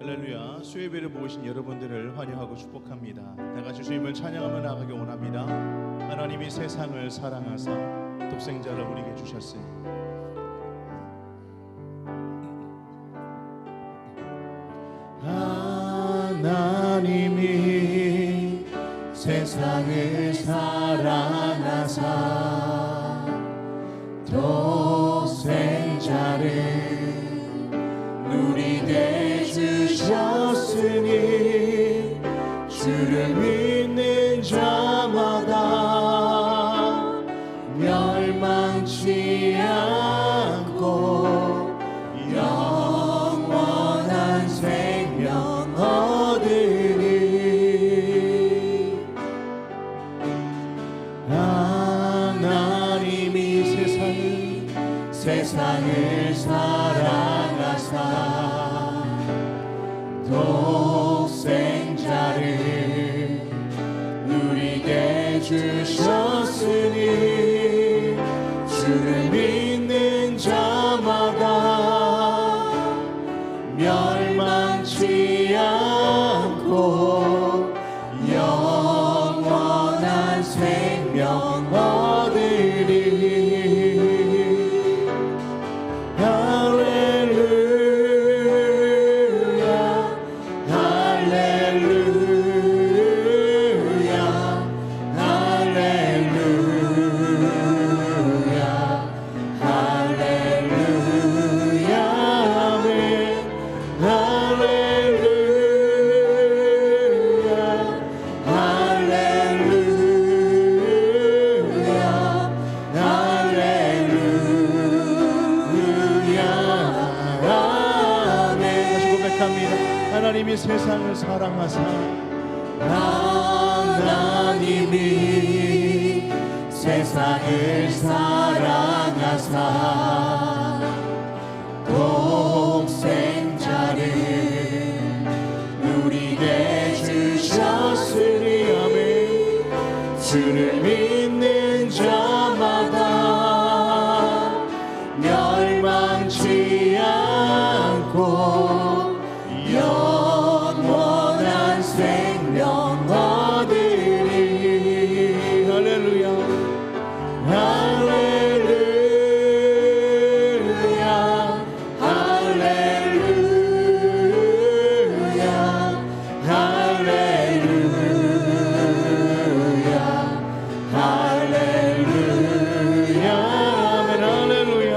할렐루야. 수요예배를 모으신 여러분들을 환영하고 축복합니다. 다같이 주님을 찬양하며 나가기 원합니다. 하나님이 세상을 사랑하사 독생자를 우리에게 주셨으니 하나님이 세상을 사랑하사 독생자를 누리게 주셨으니 주를 믿는 자마다 멸망치 않고 영원한 생명 얻으리. 하나님이 세상을 사랑하사 독생자를 우리에게 주셨으니 주를 믿는 자마다 멸망치 않고 영원한 생명 얻으리. 하나님이 세상을 사랑하사 하나님이 세상을 사랑하사 독생자를 우리에게 주셨으니 아멘. 주를 믿는 자마다 멸망치 않고 영원한 생명 얻으리. 할렐루야 할렐루야 할렐루야 할렐루야 할렐루야 아멘. 할렐루야.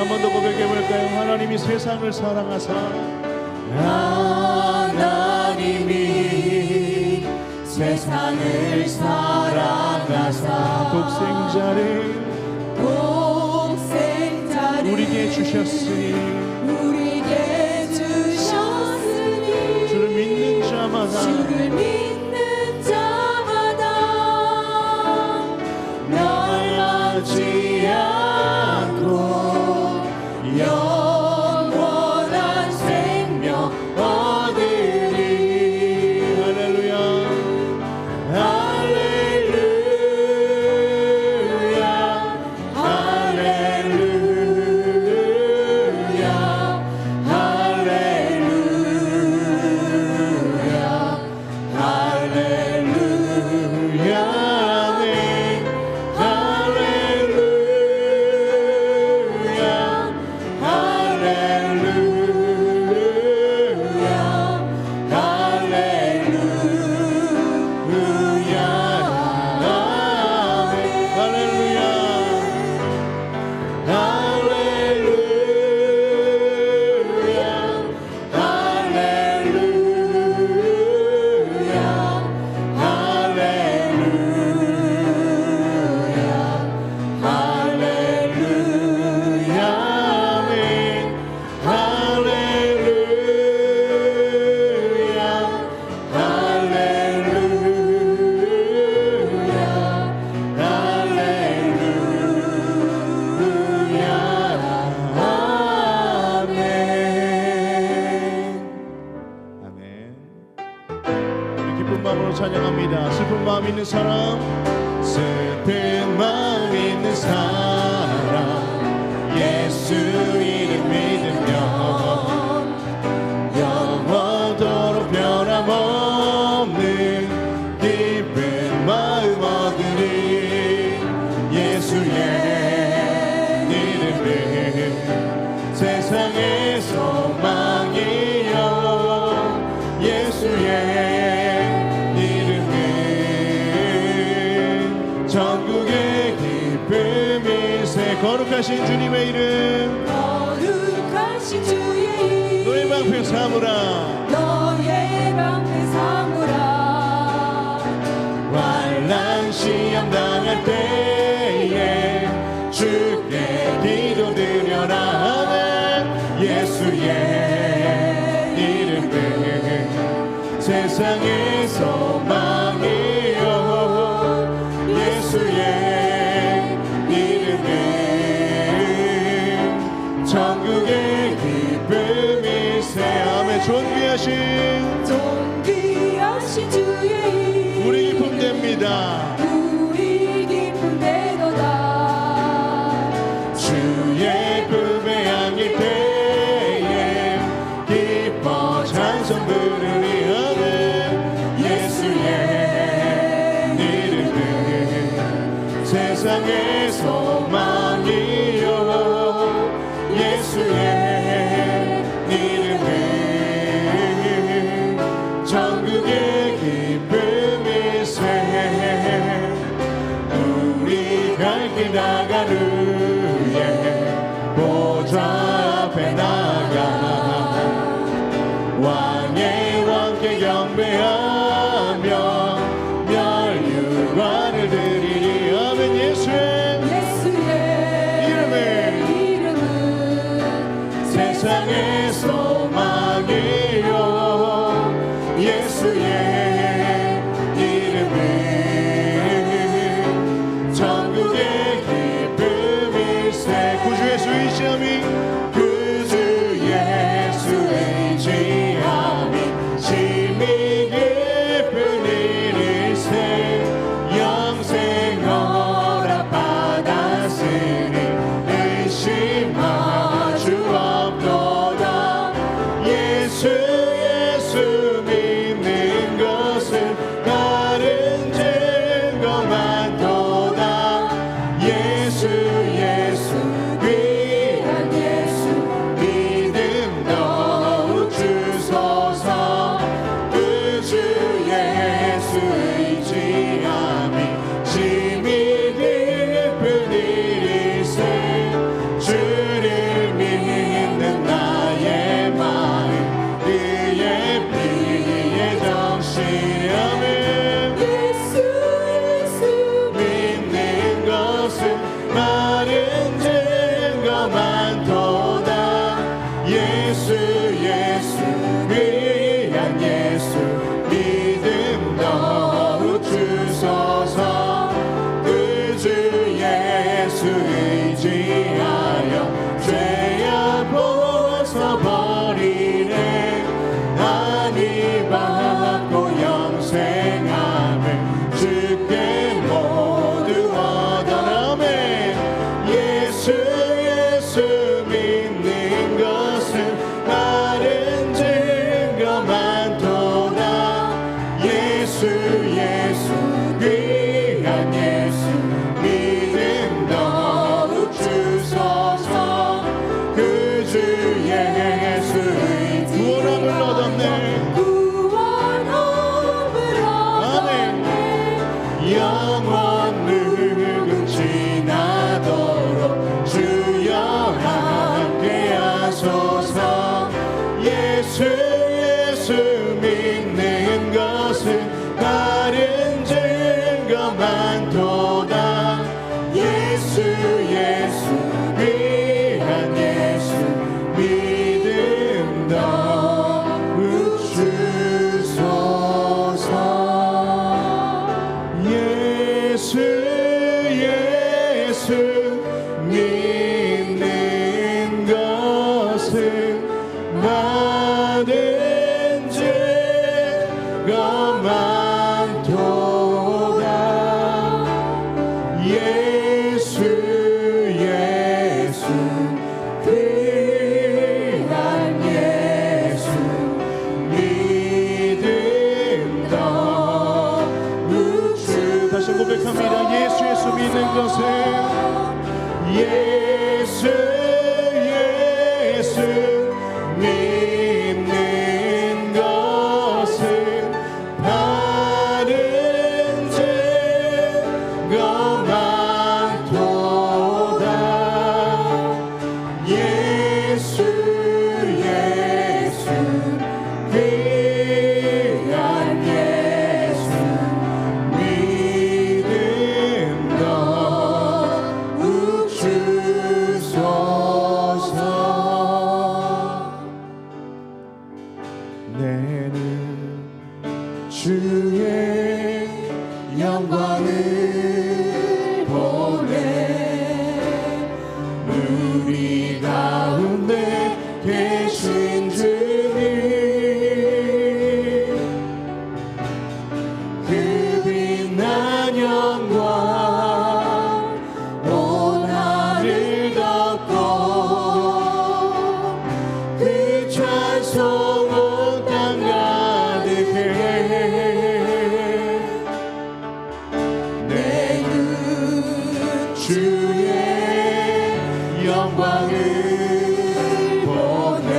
한 번 더 고백해 볼까요? 하나님이 세상을 사랑하사 하나님이 세상을 사랑하사 독생자를 우리에게 주셨으니 주를 믿는 자마다 멸망치 않고 영원한 생명 얻으리. 할렐루야 할렐루야 할렐루야 기쁜 마음으로 찬양합니다. 슬픈 마음 있는 사람, 슬픈 마음 있는 사람, 예수 이름 믿으면 영원토록 변함없는 기쁜 마음 얻으리. 예수의 이름은 세상의 소망이요, 예수의 이름은 전국의 기쁨일세. 거룩하신 주님의 이름, 거룩하신 주의 이름, 너의 방패 삼으라, 너의 방패 삼으라. 환난 시험 당할 때에 주께 기도드려라. 아멘. 예수의 이름은 세상의 소망이요, 예수의 이름은 천국의 기쁨일세. 아멘. 존귀하신 주의 이름, 우리 기쁨 됩니다. 우리 기쁨 되도다. 주의 품에 안길 때에 기뻐 찬송 부르리. 아멘. 예수의 이름은 세상의 소망이요, 예수의 이름은 천국의 기쁨일세. 우리 갈 길 나가는 보좌 앞에 나가 왕의 왕께 경배하며 멸류관을 드리리. 아멘. 예수의 이름은 세상의 소망이요, 예수의 이름은 천국의 기쁨일세. 구주 예수 의지함이, 구주 예수 의지함이 심히 깊은 일일세. 영생 허락 받았으니 의심하주 없도다. 예수 믿는 것은 다른 증거 많도다. 예수 귀한 예수 믿음 더욱 주소서. 구주 예수 의지함이 심히 깊은 일일세. 주를 믿는 나의 마음 그의 피에 정신하며 예수 믿는 것은 많은 증거 많도다. 예수 귀한 예수 믿음 더욱 주소서. 구주 예수 의지하여 죄악 벗어버리네. 하니 받고 영생함을 주께 모두 얻어라매. 예수 믿는 것은 다른 증거 많도다. 예수 귀한 예수 믿음 더욱 주소서. 구주 예수 구원함을 얻었네. 아멘. 영원 늙음 지나도록 주여 함께 하소서. 예수 믿는 것은 다른 증거 많도다. 예수 귀한 예수 믿음 더욱 주소서. 예수 믿는 것은 많은 죄가 예수 믿는 것은 예수 예수 믿는 것은 바른 증거 많도다. 예수 예수 귀한 예수 믿음 너 주소서. 내는 주의 영광을 보내 우리 가운데 계신 주님 그 빛난 영광 온 하늘 덮고 그 찬송 온 땅 가득해. 내는 주의 영광을 보내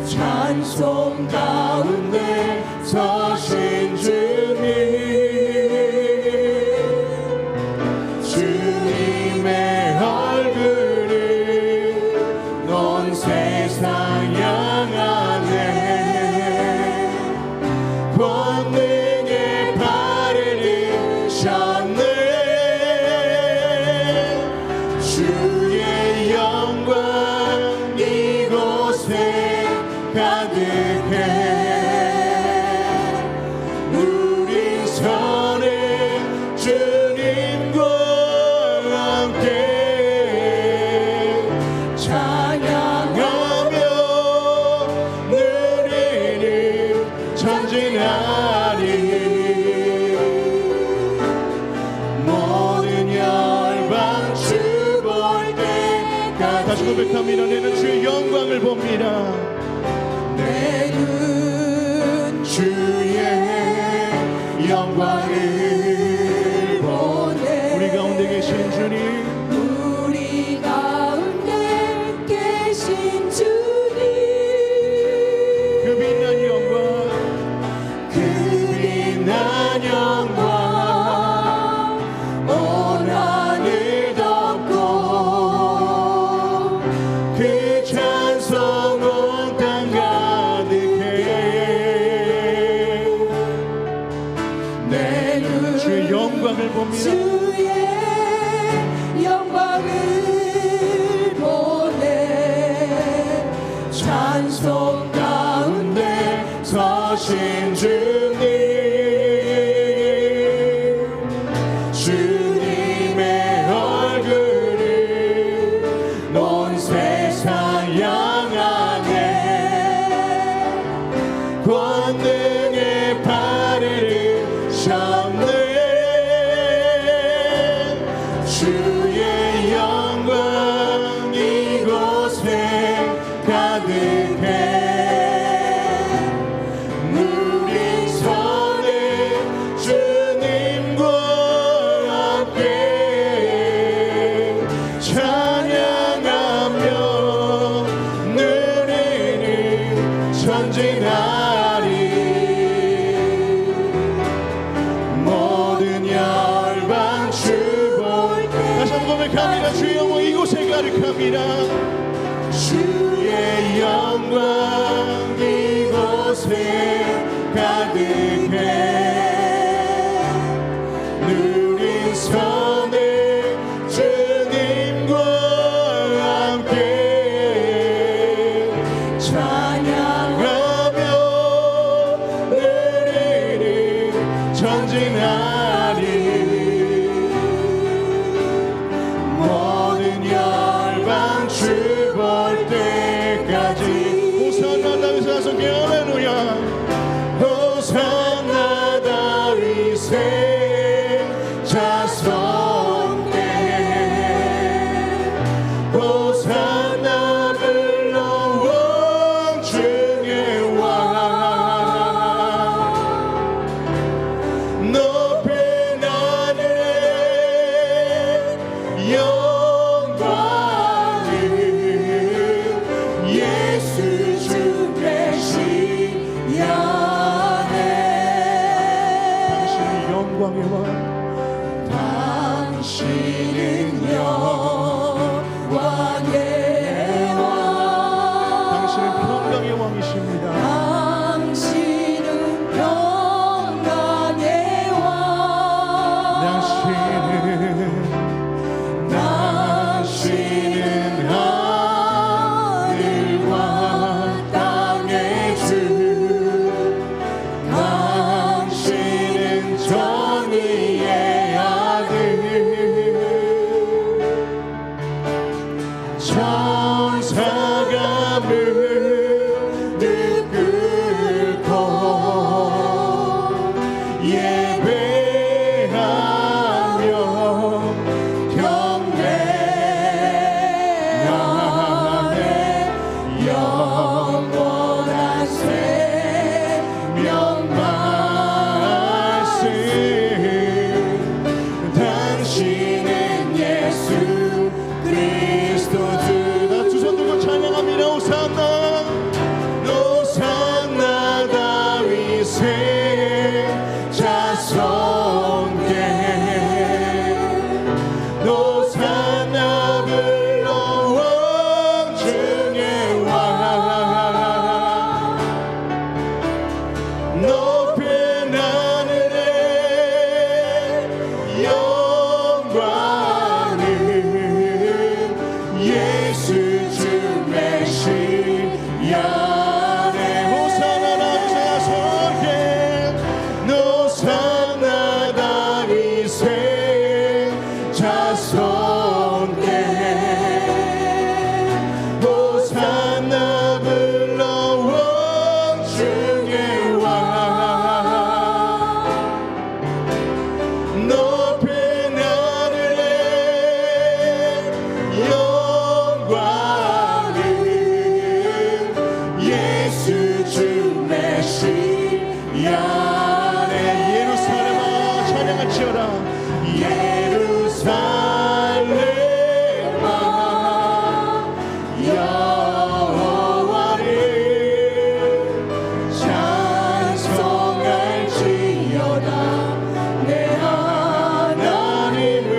찬송 가운데 서신 주님 주님의 얼굴을 넌 세상 향하네. 권능의 발을 드셨네. 주의 영광 이곳에 가득해. 우리 손에 주님과 함께 찬양하며 누리는 전진하리. 모든 열방 주 볼 때까지. 다시 고백합니다. 내는 주의 영광을 봅니다. 내는 주의 영광을 보내 우리 가운데 계신 주님 우리 가운데 계신 주님 그 빛난 영광 그 빛난 영광 온 하늘 덮고 그 찬송 온 땅 가득해. 내는 주의 영광을 봅니다. 주의 영광을 보내 찬송 가운데 서신 주님 주님의 얼굴을 넌 세상 향하네. 권능의 발을 드셨네. 주의 영광 이곳에 가득해. 우리 손에 주님과 함께 찬양하며 누리는 전진하리. 모든 열방 주 볼 때 다시 한번 고백합니다. 주의 영광 이곳에 가득합니다. 주의 영광 이곳에 가득해. 누린 손에 주님과 함께 찬양하며 누리는 전진하리. 모든 열방 주 볼 때까지. 호산나 다윗의 자손께 할렐루야. 호산나 다윗의 자손께 호산나 불러온 중의 왕. 높은 하늘에 높은 하늘에 영광은 예수 주 메시아 네 호산나 자손께 호산나 다윗의 자손께 호산나 불러 왕중의 왕 높은 하늘에 영광은 예수 주 메시아 네 예루살렘아 찬양할지어다 예루살렘아 여호와를 찬송할지어다 내 하나님을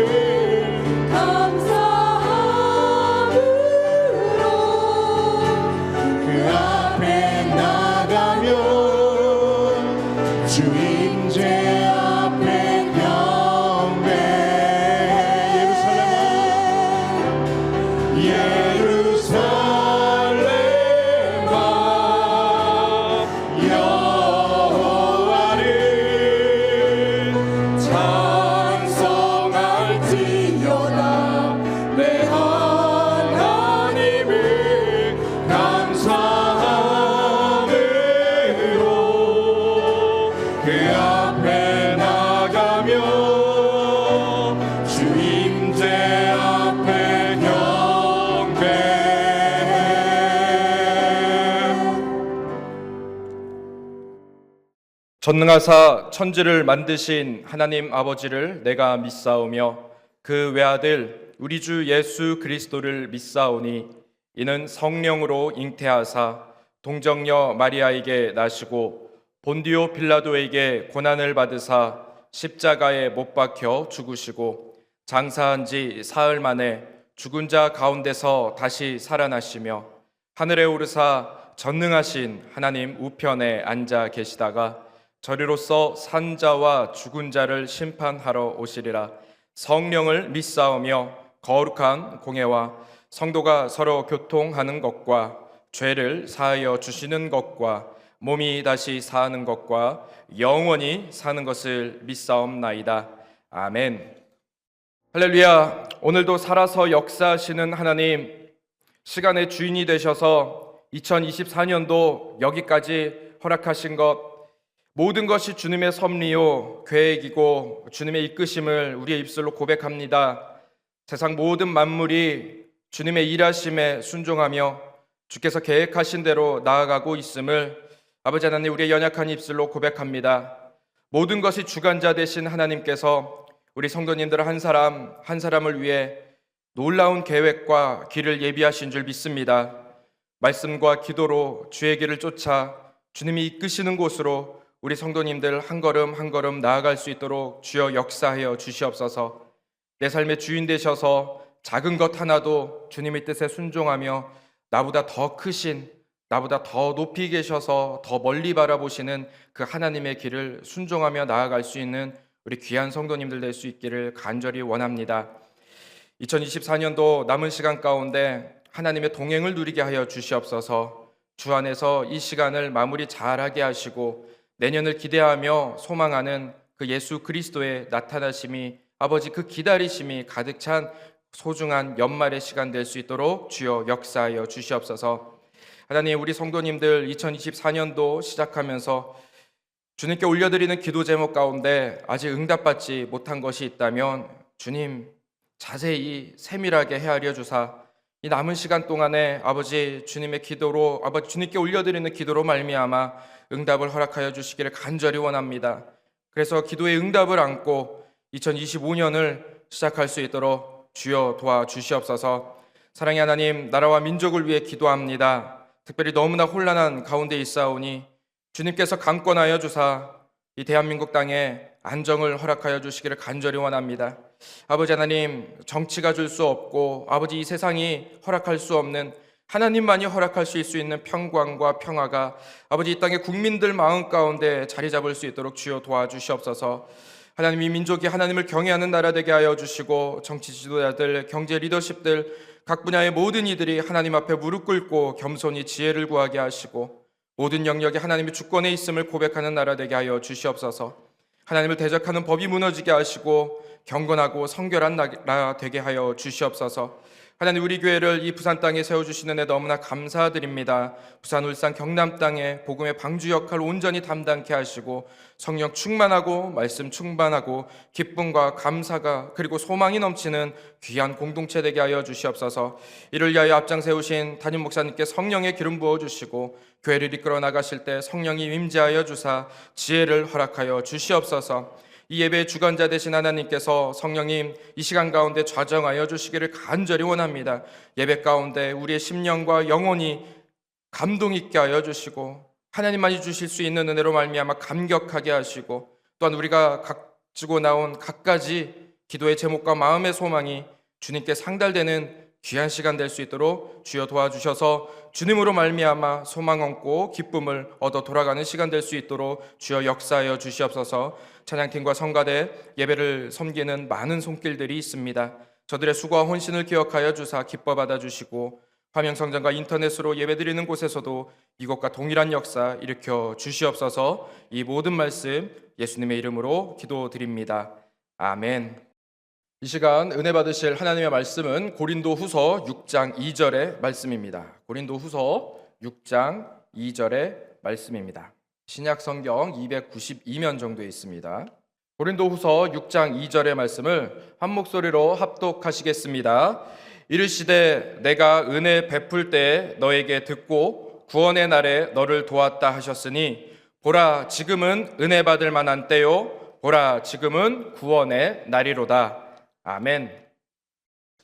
감사함으로 그 앞에 나가며 주임제 앞에 경배 예루살렘아 여호와를 찬송할지어다 내 하나님을 감사함으로 그 앞에 나가며 주임제 앞에 경배 전능하사 천지를 만드신 하나님 아버지를 내가 믿사오며 그 외아들 우리 주 예수 그리스도를 믿사오니 이는 성령으로 잉태하사 동정녀 마리아에게 나시고 본디오 빌라도에게 고난을 받으사 십자가에 못 박혀 죽으시고 장사한 지 사흘 만에 죽은 자 가운데서 다시 살아나시며 하늘에 오르사 전능하신 하나님 우편에 앉아 계시다가 저리로서 산자와 죽은 자를 심판하러 오시리라. 성령을 믿사오며 거룩한 공회와 성도가 서로 교통하는 것과 죄를 사하여 주시는 것과 몸이 다시 사는 것과 영원히 사는 것을 믿사옵나이다. 아멘. 할렐루야. 오늘도 살아서 역사하시는 하나님, 시간의 주인이 되셔서 2024년도 여기까지 허락하신 것, 모든 것이 주님의 섭리요 계획이고 주님의 이끄심을 우리의 입술로 고백합니다. 세상 모든 만물이 주님의 일하심에 순종하며 주께서 계획하신 대로 나아가고 있음을 아버지 하나님 우리의 연약한 입술로 고백합니다. 모든 것이 주관자 되신 하나님께서 우리 성도님들 한 사람 한 사람을 위해 놀라운 계획과 길을 예비하신 줄 믿습니다. 말씀과 기도로 주의 길을 쫓아 주님이 이끄시는 곳으로 우리 성도님들 한 걸음 한 걸음 나아갈 수 있도록 주여 역사하여 주시옵소서. 내 삶의 주인 되셔서 작은 것 하나도 주님의 뜻에 순종하며 나보다 더 크신, 나보다 더 높이 계셔서 더 멀리 바라보시는 그 하나님의 길을 순종하며 나아갈 수 있는 우리 귀한 성도님들 될 수 있기를 간절히 원합니다. 2024년도 남은 시간 가운데 하나님의 동행을 누리게 하여 주시옵소서. 주 안에서 이 시간을 마무리 잘하게 하시고 내년을 기대하며 소망하는 그 예수 그리스도의 나타나심이, 아버지 그 기다리심이 가득 찬 소중한 연말의 시간 될 수 있도록 주여 역사하여 주시옵소서. 하나님, 우리 성도님들 2024년도 시작하면서 주님께 올려드리는 기도 제목 가운데 아직 응답받지 못한 것이 있다면 주님 자세히 세밀하게 헤아려 주사 이 남은 시간 동안에 아버지 주님의 기도로, 아버지 주님께 올려드리는 기도로 말미암아 응답을 허락하여 주시기를 간절히 원합니다. 그래서 기도의 응답을 안고 2025년을 시작할 수 있도록 주여 도와주시옵소서. 사랑의 하나님, 나라와 민족을 위해 기도합니다. 특별히 너무나 혼란한 가운데 있사오니 주님께서 강권하여 주사 이 대한민국 땅에 안정을 허락하여 주시기를 간절히 원합니다. 아버지 하나님, 정치가 줄 수 없고 아버지 이 세상이 허락할 수 없는 하나님만이 허락하실 수 있는 평강과 평화가 아버지 이 땅의 국민들 마음 가운데 자리 잡을 수 있도록 주여 도와주시옵소서. 하나님, 이 민족이 하나님을 경외하는 나라 되게 하여 주시고, 정치 지도자들, 경제 리더십들, 각 분야의 모든 이들이 하나님 앞에 무릎 꿇고 겸손히 지혜를 구하게 하시고, 모든 영역이 하나님의 주권에 있음을 고백하는 나라 되게 하여 주시옵소서. 하나님을 대적하는 법이 무너지게 하시고 경건하고 성결한 나라 되게 하여 주시옵소서. 하나님, 우리 교회를 이 부산 땅에 세워주시는 애 너무나 감사드립니다. 부산, 울산, 경남 땅에 복음의 방주 역할을 온전히 담당케 하시고 성령 충만하고 말씀 충만하고 기쁨과 감사가 그리고 소망이 넘치는 귀한 공동체 되게 하여 주시옵소서. 이를 위하여 앞장 세우신 담임 목사님께 성령의 기름 부어주시고 교회를 이끌어 나가실 때 성령이 임재하여 주사 지혜를 허락하여 주시옵소서. 이 예배의 주관자 되신 하나님께서 성령님 이 시간 가운데 좌정하여 주시기를 간절히 원합니다. 예배 가운데 우리의 심령과 영혼이 감동 있게 하여 주시고 하나님만이 주실 수 있는 은혜로 말미암아 감격하게 하시고, 또한 우리가 가지고 나온 갖가지 기도의 제목과 마음의 소망이 주님께 상달되는 귀한 시간 될 수 있도록 주여 도와주셔서 주님으로 말미암아 소망 얻고 기쁨을 얻어 돌아가는 시간 될 수 있도록 주여 역사하여 주시옵소서. 찬양팀과 성가대 예배를 섬기는 많은 손길들이 있습니다. 저들의 수고와 혼신을 기억하여 주사 기뻐 받아주시고, 화명성전과 인터넷으로 예배드리는 곳에서도 이것과 동일한 역사 일으켜 주시옵소서. 이 모든 말씀 예수님의 이름으로 기도드립니다. 아멘. 이 시간 은혜 받으실 하나님의 말씀은 고린도후서 6장 2절의 말씀입니다. 고린도후서 6장 2절의 말씀입니다. 신약 성경 292면 정도에 있습니다. 고린도후서 6장 2절의 말씀을 한 목소리로 합독하시겠습니다. 이르시되 내가 은혜 베풀 때 너에게 듣고 구원의 날에 너를 도왔다 하셨으니 보라 지금은 은혜 받을 만한 때요 보라 지금은 구원의 날이로다. 아멘.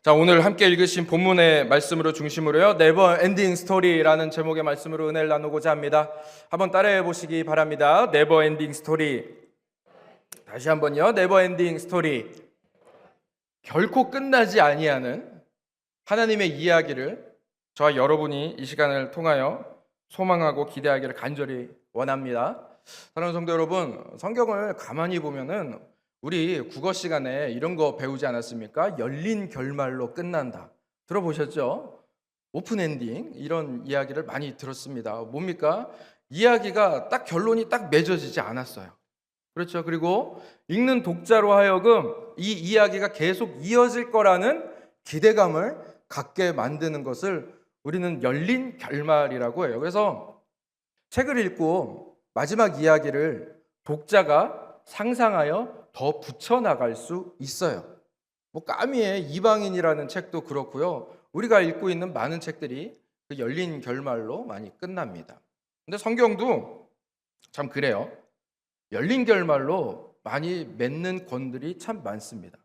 자, 오늘 함께 읽으신 본문의 말씀으로 중심으로요, 네버 엔딩 스토리라는 제목의 말씀으로 은혜를 나누고자 합니다. 한번 따라해 보시기 바랍니다. 네버 엔딩 스토리. 다시 한번요. 네버 엔딩 스토리. 결코 끝나지 아니하는 하나님의 이야기를 저와 여러분이 이 시간을 통하여 소망하고 기대하기를 간절히 원합니다. 사랑하는 성도 여러분, 성경을 가만히 보면은 우리 국어 시간에 이런 거 배우지 않았습니까? 열린 결말로 끝난다. 들어보셨죠? 오픈 엔딩 이런 이야기를 많이 들었습니다. 뭡니까? 이야기가 딱 결론이 딱 맺어지지 않았어요. 그렇죠? 그리고 읽는 독자로 하여금 이 이야기가 계속 이어질 거라는 기대감을 갖게 만드는 것을 우리는 열린 결말이라고 해요. 그래서 책을 읽고 마지막 이야기를 독자가 상상하여 더 붙여나갈 수 있어요. 뭐 까미의 이방인이라는 책도 그렇고요. 우리가 읽고 있는 많은 책들이 그 열린 결말로 많이 끝납니다. 근데 성경도 참 그래요. 열린 결말로 많이 맺는 권들이 참 많습니다.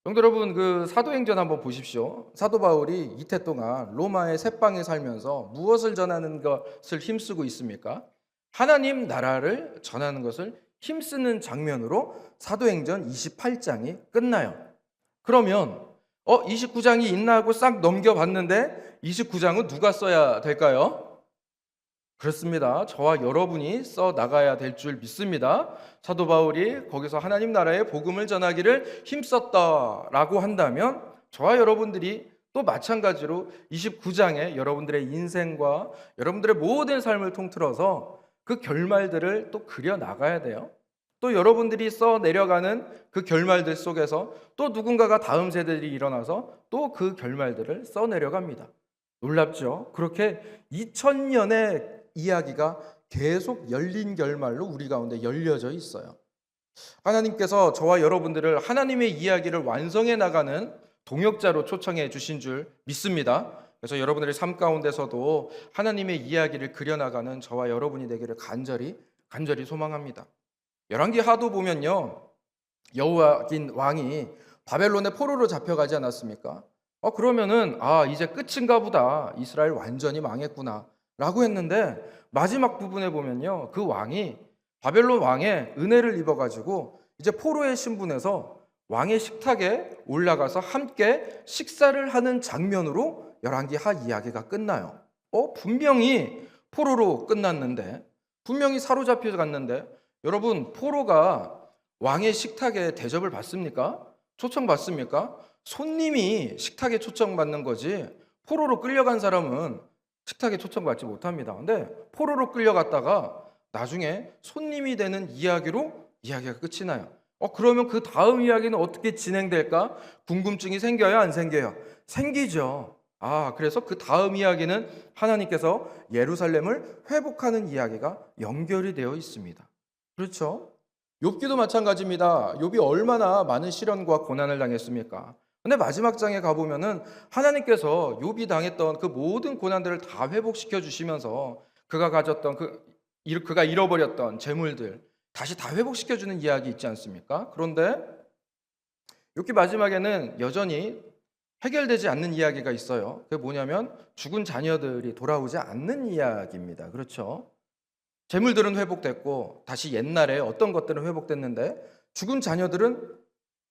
성도 여러분, 그 사도행전 한번 보십시오. 사도 바울이 이태 동안 로마의 셋방에 살면서 무엇을 전하는 것을 힘쓰고 있습니까? 하나님 나라를 전하는 것을 힘쓰는 장면으로 사도행전 28장이 끝나요. 그러면 29장이 있나 하고 싹 넘겨봤는데 29장은 누가 써야 될까요? 그렇습니다. 저와 여러분이 써 나가야 될 줄 믿습니다. 사도 바울이 거기서 하나님 나라의 복음을 전하기를 힘썼다라고 한다면 저와 여러분들이 또 마찬가지로 29장에 여러분들의 인생과 여러분들의 모든 삶을 통틀어서 그 결말들을 또 그려 나가야 돼요. 또 여러분들이 써 내려가는 그 결말들 속에서 또 누군가가 다음 세대들이 일어나서 또 그 결말들을 써 내려갑니다. 놀랍죠? 그렇게 2000년의 이야기가 계속 열린 결말로 우리 가운데 열려져 있어요. 하나님께서 저와 여러분들을 하나님의 이야기를 완성해 나가는 동역자로 초청해 주신 줄 믿습니다. 그래서 여러분들의 삶 가운데서도 하나님의 이야기를 그려나가는 저와 여러분이 되기를 간절히 소망합니다. 열왕기 하도 보면요, 여호야긴 왕이 바벨론의 포로로 잡혀가지 않았습니까? 그러면은 이제 끝인가 보다, 이스라엘 완전히 망했구나 라고 했는데 마지막 부분에 보면요, 그 왕이 바벨론 왕의 은혜를 입어가지고 이제 포로의 신분에서 왕의 식탁에 올라가서 함께 식사를 하는 장면으로 열왕기하 이야기가 끝나요. 분명히 포로로 끝났는데, 분명히 사로잡혀 갔는데, 여러분, 포로가 왕의 식탁에 대접을 받습니까? 초청받습니까? 손님이 식탁에 초청받는 거지, 포로로 끌려간 사람은 식탁에 초청받지 못합니다. 근데 포로로 끌려갔다가 나중에 손님이 되는 이야기로 이야기가 끝이 나요. 그러면 그 다음 이야기는 어떻게 진행될까? 궁금증이 생겨요, 안 생겨요? 생기죠. 그래서 그 다음 이야기는 하나님께서 예루살렘을 회복하는 이야기가 연결이 되어 있습니다. 그렇죠? 욥기도 마찬가지입니다. 욥이 얼마나 많은 시련과 고난을 당했습니까? 근데 마지막 장에 가보면은 하나님께서 욥이 당했던 그 모든 고난들을 다 회복시켜 주시면서 그가 가졌던 그가 잃어버렸던 재물들 다시 다 회복시켜 주는 이야기 있지 않습니까? 그런데 욥기 마지막에는 여전히 해결되지 않는 이야기가 있어요. 그게 뭐냐면 죽은 자녀들이 돌아오지 않는 이야기입니다. 그렇죠? 재물들은 회복됐고 다시 옛날에 어떤 것들은 회복됐는데 죽은 자녀들은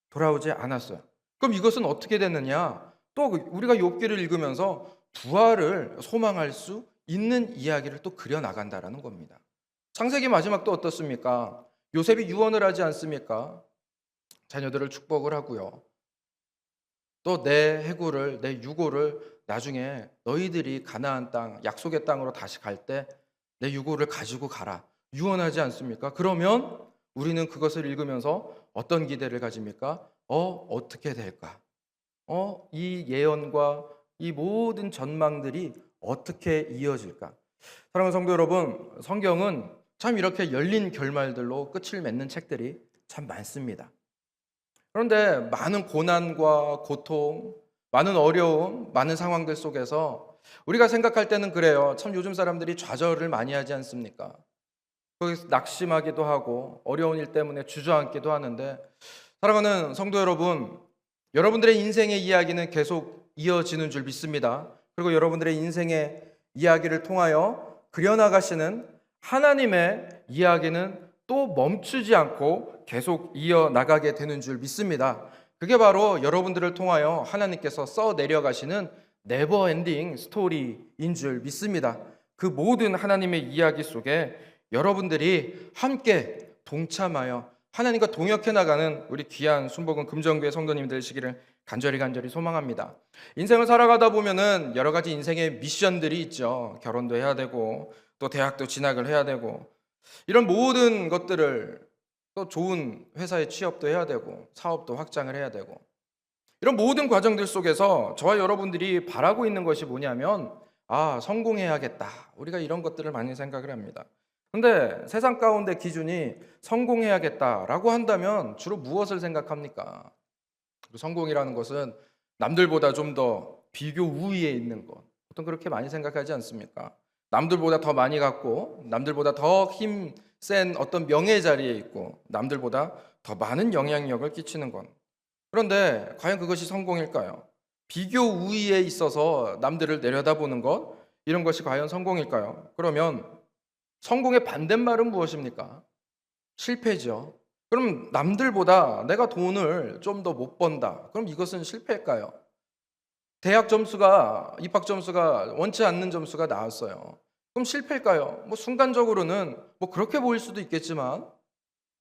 돌아오지 않았어요. 그럼 이것은 어떻게 됐느냐? 또 우리가 욥기를 읽으면서 부활을 소망할 수 있는 이야기를 또 그려나간다라는 겁니다. 창세기 마지막도 어떻습니까? 요셉이 유언을 하지 않습니까? 자녀들을 축복을 하고요. 또 내 해골을, 내 유고를 나중에 너희들이 가나안 땅, 약속의 땅으로 다시 갈 때 내 유고를 가지고 가라. 유언하지 않습니까? 그러면 우리는 그것을 읽으면서 어떤 기대를 가집니까? 어떻게 될까? 이 예언과 이 모든 전망들이 어떻게 이어질까? 사랑하는 성도 여러분, 성경은 참 이렇게 열린 결말들로 끝을 맺는 책들이 참 많습니다. 그런데 많은 고난과 고통, 많은 어려움, 많은 상황들 속에서 우리가 생각할 때는 그래요. 참 요즘 사람들이 좌절을 많이 하지 않습니까? 거기서 낙심하기도 하고 어려운 일 때문에 주저앉기도 하는데, 사랑하는 성도 여러분, 여러분들의 인생의 이야기는 계속 이어지는 줄 믿습니다. 그리고 여러분들의 인생의 이야기를 통하여 그려나가시는 하나님의 이야기는 또 멈추지 않고 계속 이어나가게 되는 줄 믿습니다. 그게 바로 여러분들을 통하여 하나님께서 써내려가시는 네버엔딩 스토리인 줄 믿습니다. 그 모든 하나님의 이야기 속에 여러분들이 함께 동참하여 하나님과 동역해 나가는 우리 귀한 순복음 금정교회 성도님 되시기를 간절히 소망합니다. 인생을 살아가다 보면은 여러 가지 인생의 미션들이 있죠. 결혼도 해야 되고 또 대학도 진학을 해야 되고 이런 모든 것들을, 또 좋은 회사에 취업도 해야 되고 사업도 확장을 해야 되고, 이런 모든 과정들 속에서 저와 여러분들이 바라고 있는 것이 뭐냐면 성공해야겠다. 우리가 이런 것들을 많이 생각을 합니다. 근데 세상 가운데 기준이 성공해야겠다라고 한다면 주로 무엇을 생각합니까? 성공이라는 것은 남들보다 좀 더 비교 우위에 있는 것, 보통 그렇게 많이 생각하지 않습니까? 남들보다 더 많이 갖고 남들보다 더 힘센 어떤 명예 자리에 있고 남들보다 더 많은 영향력을 끼치는 것. 그런데 과연 그것이 성공일까요? 비교 우위에 있어서 남들을 내려다보는 것, 이런 것이 과연 성공일까요? 그러면 성공의 반대말은 무엇입니까? 실패죠. 그럼 남들보다 내가 돈을 좀 더 못 번다. 그럼 이것은 실패일까요? 대학 점수가, 입학 점수가 원치 않는 점수가 나왔어요. 그럼 실패일까요? 순간적으로는 그렇게 보일 수도 있겠지만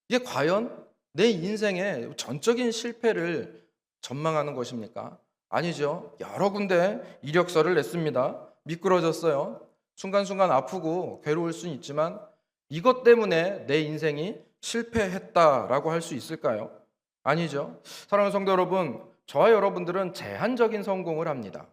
이게 과연 내 인생의 전적인 실패를 전망하는 것입니까? 아니죠. 여러 군데 이력서를 냈습니다. 미끄러졌어요. 순간순간 아프고 괴로울 수는 있지만 이것 때문에 내 인생이 실패했다라고 할 수 있을까요? 아니죠. 사랑하는 성도 여러분, 저와 여러분들은 제한적인 성공을 합니다.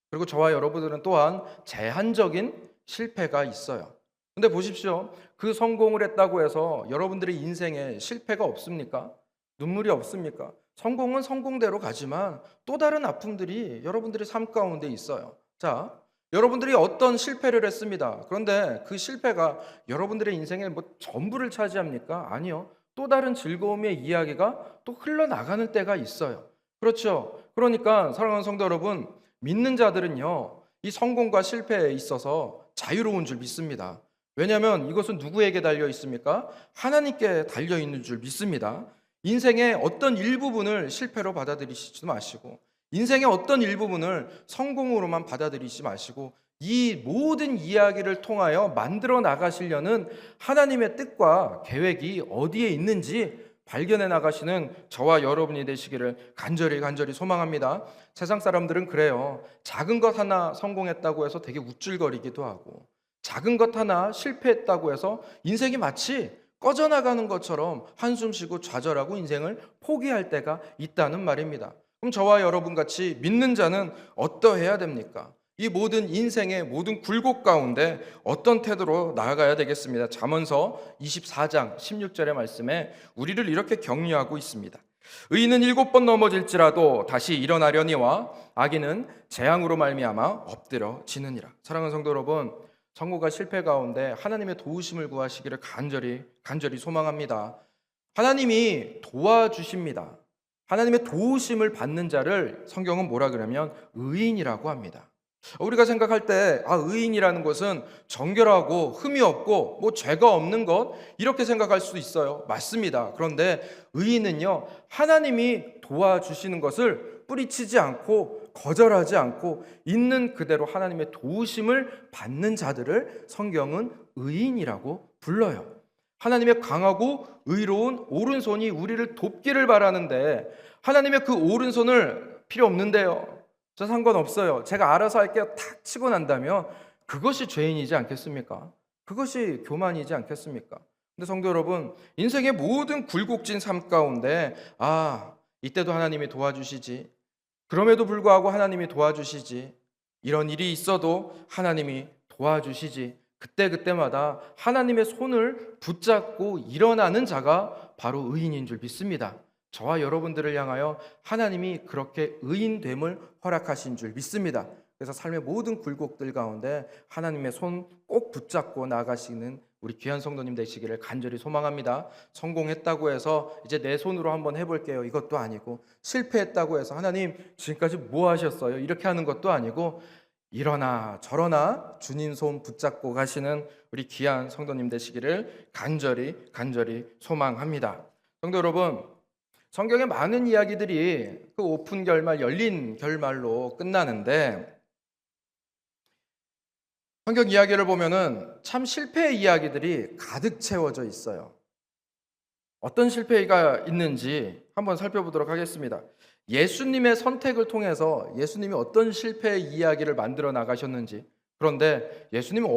그리고 저와 여러분들은 또한 제한적인 실패가 있어요. 근데 보십시오. 그 성공을 했다고 해서 여러분들의 인생에 실패가 없습니까? 눈물이 없습니까? 성공은 성공대로 가지만 또 다른 아픔들이 여러분들의 삶 가운데 있어요. 자, 여러분들이 어떤 실패를 했습니다. 그런데 그 실패가 여러분들의 인생의 전부를 차지합니까? 아니요. 또 다른 즐거움의 이야기가 또 흘러나가는 때가 있어요. 그렇죠. 그러니까 사랑하는 성도 여러분, 믿는 자들은요, 이 성공과 실패에 있어서 자유로운 줄 믿습니다. 왜냐하면 이것은 누구에게 달려 있습니까? 하나님께 달려 있는 줄 믿습니다. 인생의 어떤 일부분을 실패로 받아들이시지 마시고 인생의 어떤 일부분을 성공으로만 받아들이지 마시고 이 모든 이야기를 통하여 만들어 나가시려는 하나님의 뜻과 계획이 어디에 있는지 발견해 나가시는 저와 여러분이 되시기를 간절히 소망합니다. 세상 사람들은 그래요. 작은 것 하나 성공했다고 해서 되게 우쭐거리기도 하고, 작은 것 하나 실패했다고 해서 인생이 마치 꺼져나가는 것처럼 한숨 쉬고 좌절하고 인생을 포기할 때가 있다는 말입니다. 그럼 저와 여러분 같이 믿는 자는 어떠해야 됩니까? 이 모든 인생의 모든 굴곡 가운데 어떤 태도로 나아가야 되겠습니다. 잠언서 24장 16절의 말씀에 우리를 이렇게 격려하고 있습니다. 의인은 7번 넘어질지라도 다시 일어나려니와 악인은 재앙으로 말미암아 엎드러지느니라. 사랑하는 성도 여러분, 성공과 실패 가운데 하나님의 도우심을 구하시기를 간절히 소망합니다. 하나님이 도와주십니다. 하나님의 도우심을 받는 자를 성경은 뭐라 그러면 의인이라고 합니다. 우리가 생각할 때 의인이라는 것은 정결하고 흠이 없고 뭐 죄가 없는 것 이렇게 생각할 수도 있어요. 맞습니다. 그런데 의인은요, 하나님이 도와주시는 것을 뿌리치지 않고 거절하지 않고 있는 그대로 하나님의 도우심을 받는 자들을 성경은 의인이라고 불러요. 하나님의 강하고 의로운 오른손이 우리를 돕기를 바라는데 하나님의 그 오른손을 필요 없는데요, 저 상관없어요, 제가 알아서 할게요 탁 치고 난다면 그것이 죄인이지 않겠습니까? 그것이 교만이지 않겠습니까? 근데 성도 여러분, 인생의 모든 굴곡진 삶 가운데 이때도 하나님이 도와주시지, 그럼에도 불구하고 하나님이 도와주시지, 이런 일이 있어도 하나님이 도와주시지, 그때마다 하나님의 손을 붙잡고 일어나는 자가 바로 의인인 줄 믿습니다. 저와 여러분들을 향하여 하나님이 그렇게 의인됨을 허락하신 줄 믿습니다. 그래서 삶의 모든 굴곡들 가운데 하나님의 손 꼭 붙잡고 나아가시는 우리 귀한 성도님 되시기를 간절히 소망합니다. 성공했다고 해서 이제 내 손으로 한번 해볼게요, 이것도 아니고, 실패했다고 해서 하나님 지금까지 뭐 하셨어요, 이렇게 하는 것도 아니고, 이러나 저러나 주님 손 붙잡고 가시는 우리 귀한 성도님 되시기를 간절히 소망합니다. 성도 여러분, 성경의 많은 이야기들이 그 오픈 결말, 열린 결말로 끝나는데 성경 이야기를 보면은 참 실패의 이야기들이 가득 채워져 있어요. 어떤 실패가 있는지 한번 살펴보도록 하겠습니다. 예수님의 선택을 통해서 예수님이 어떤 실패의 이야기를 만들어 나가셨는지, 그런데 예수님은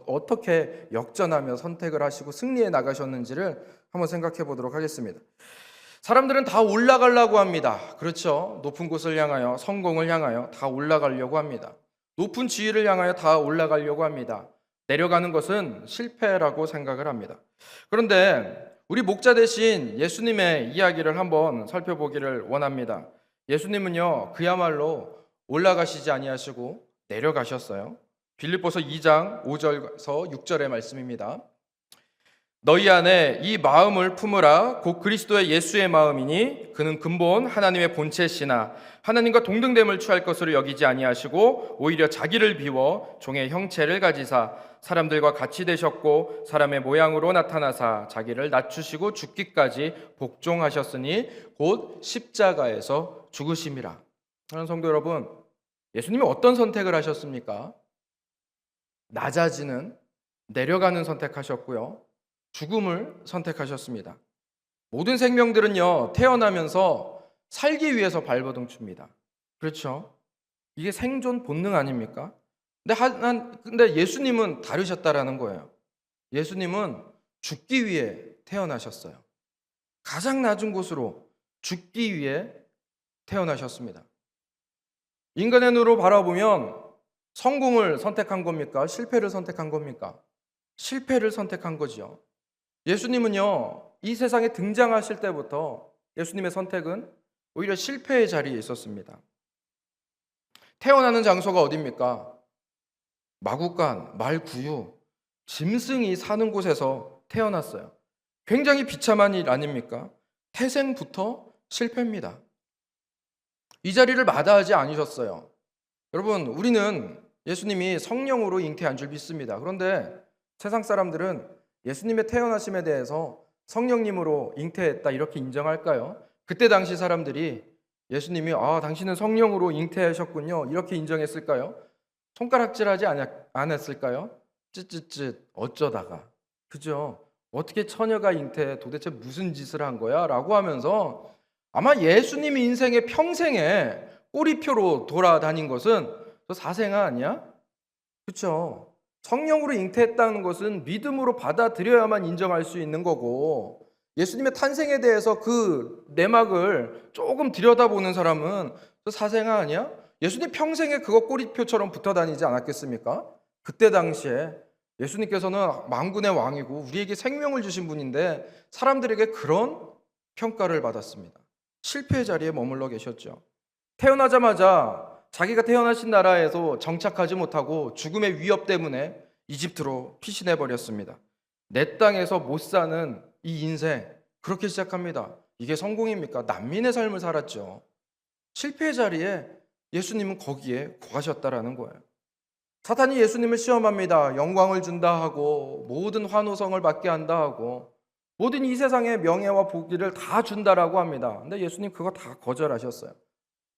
어떻게 역전하며 선택을 하시고 승리해 나가셨는지를 한번 생각해 보도록 하겠습니다. 사람들은 다 올라가려고 합니다. 그렇죠? 높은 곳을 향하여, 성공을 향하여 다 올라가려고 합니다. 높은 지위를 향하여 다 올라가려고 합니다. 내려가는 것은 실패라고 생각을 합니다. 그런데 우리 목자 대신 예수님의 이야기를 한번 살펴보기를 원합니다. 예수님은요, 그야말로 올라가시지 아니하시고 내려가셨어요. 빌립보서 2장 5절에서 6절의 말씀입니다. 너희 안에 이 마음을 품으라. 곧 그리스도의 예수의 마음이니 그는 근본 하나님의 본체시나 하나님과 동등됨을 취할 것으로 여기지 아니하시고 오히려 자기를 비워 종의 형체를 가지사 사람들과 같이 되셨고 사람의 모양으로 나타나사 자기를 낮추시고 죽기까지 복종하셨으니 곧 십자가에서 죽으심이라. 하는 성도 여러분, 예수님이 어떤 선택을 하셨습니까? 낮아지는, 내려가는 선택하셨고요, 죽음을 선택하셨습니다. 모든 생명들은요, 태어나면서 살기 위해서 발버둥 칩니다. 그렇죠? 이게 생존 본능 아닙니까? 근데 예수님은 다르셨다라는 거예요. 예수님은 죽기 위해 태어나셨어요. 가장 낮은 곳으로 죽기 위해 태어나셨습니다. 인간의 눈으로 바라보면 성공을 선택한 겁니까? 실패를 선택한 겁니까? 실패를 선택한 거지요. 예수님은요, 이 세상에 등장하실 때부터 예수님의 선택은 오히려 실패의 자리에 있었습니다. 태어나는 장소가 어디입니까? 마구간, 말구유, 짐승이 사는 곳에서 태어났어요. 굉장히 비참한 일 아닙니까? 태생부터 실패입니다. 이 자리를 마다하지 않으셨어요. 여러분, 우리는 예수님이 성령으로 잉태한 줄 믿습니다. 그런데 세상 사람들은 예수님의 태어나심에 대해서 성령님으로 잉태했다 이렇게 인정할까요? 그때 당시 사람들이 예수님이 당신은 성령으로 잉태하셨군요, 이렇게 인정했을까요? 손가락질하지 않았을까요? 쯧쯧쯧 어쩌다가, 그죠? 어떻게 처녀가 잉태해, 도대체 무슨 짓을 한 거야? 라고 하면서 아마 예수님이 인생의 평생에 꼬리표로 돌아다닌 것은 저 사생아 아니야? 그렇죠? 성령으로 잉태했다는 것은 믿음으로 받아들여야만 인정할 수 있는 거고, 예수님의 탄생에 대해서 그 내막을 조금 들여다보는 사람은 저 사생아 아니야? 예수님 평생에 그거 꼬리표처럼 붙어 다니지 않았겠습니까? 그때 당시에 예수님께서는 만군의 왕이고 우리에게 생명을 주신 분인데 사람들에게 그런 평가를 받았습니다. 실패의 자리에 머물러 계셨죠. 태어나자마자 자기가 태어나신 나라에서 정착하지 못하고 죽음의 위협 때문에 이집트로 피신해 버렸습니다. 내 땅에서 못 사는 이 인생, 그렇게 시작합니다. 이게 성공입니까? 난민의 삶을 살았죠. 실패의 자리에 예수님은 거기에 거하셨다라는 거예요. 사탄이 예수님을 시험합니다. 영광을 준다 하고, 모든 환호성을 받게 한다 하고, 모든 이 세상의 명예와 복기를 다 준다라고 합니다. 근데 예수님 그거 다 거절하셨어요.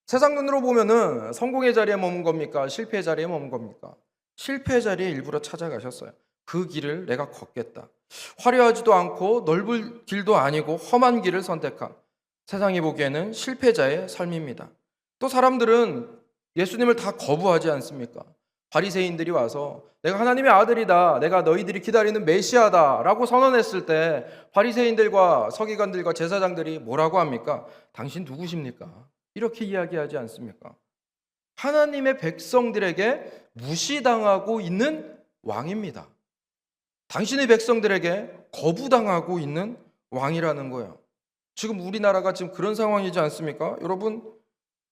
세상 눈으로 보면은 성공의 자리에 머문 겁니까? 실패의 자리에 머문 겁니까? 실패의 자리에 일부러 찾아가셨어요. 그 길을 내가 걷겠다. 화려하지도 않고 넓은 길도 아니고 험한 길을 선택한, 세상이 보기에는 실패자의 삶입니다. 또 사람들은 예수님을 다 거부하지 않습니까? 바리새인들이 와서 내가 하나님의 아들이다, 내가 너희들이 기다리는 메시아다 라고 선언했을 때 바리새인들과 서기관들과 제사장들이 뭐라고 합니까? 당신 누구십니까? 이렇게 이야기하지 않습니까? 하나님의 백성들에게 무시당하고 있는 왕입니다. 당신의 백성들에게 거부당하고 있는 왕이라는 거예요. 지금 우리나라가 지금 그런 상황이지 않습니까? 여러분,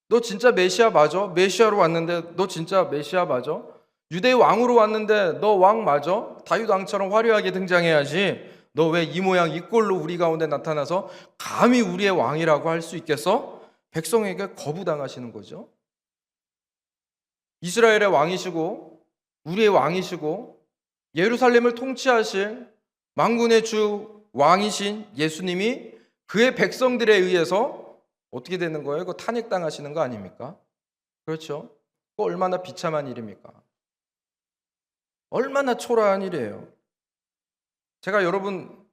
너 진짜 메시아 맞아? 메시아로 왔는데 너 진짜 메시아 맞아? 유대의 왕으로 왔는데 너 왕 맞아? 다윗 왕처럼 화려하게 등장해야지. 너 왜 이 모양 이 꼴로 우리 가운데 나타나서 감히 우리의 왕이라고 할 수 있겠어? 백성에게 거부당하시는 거죠. 이스라엘의 왕이시고 우리의 왕이시고 예루살렘을 통치하실 만군의 주 왕이신 예수님이 그의 백성들에 의해서 어떻게 되는 거예요? 그거 탄핵당하시는 거 아닙니까? 그렇죠? 그거 얼마나 비참한 일입니까? 얼마나 초라한 일이에요. 제가 여러분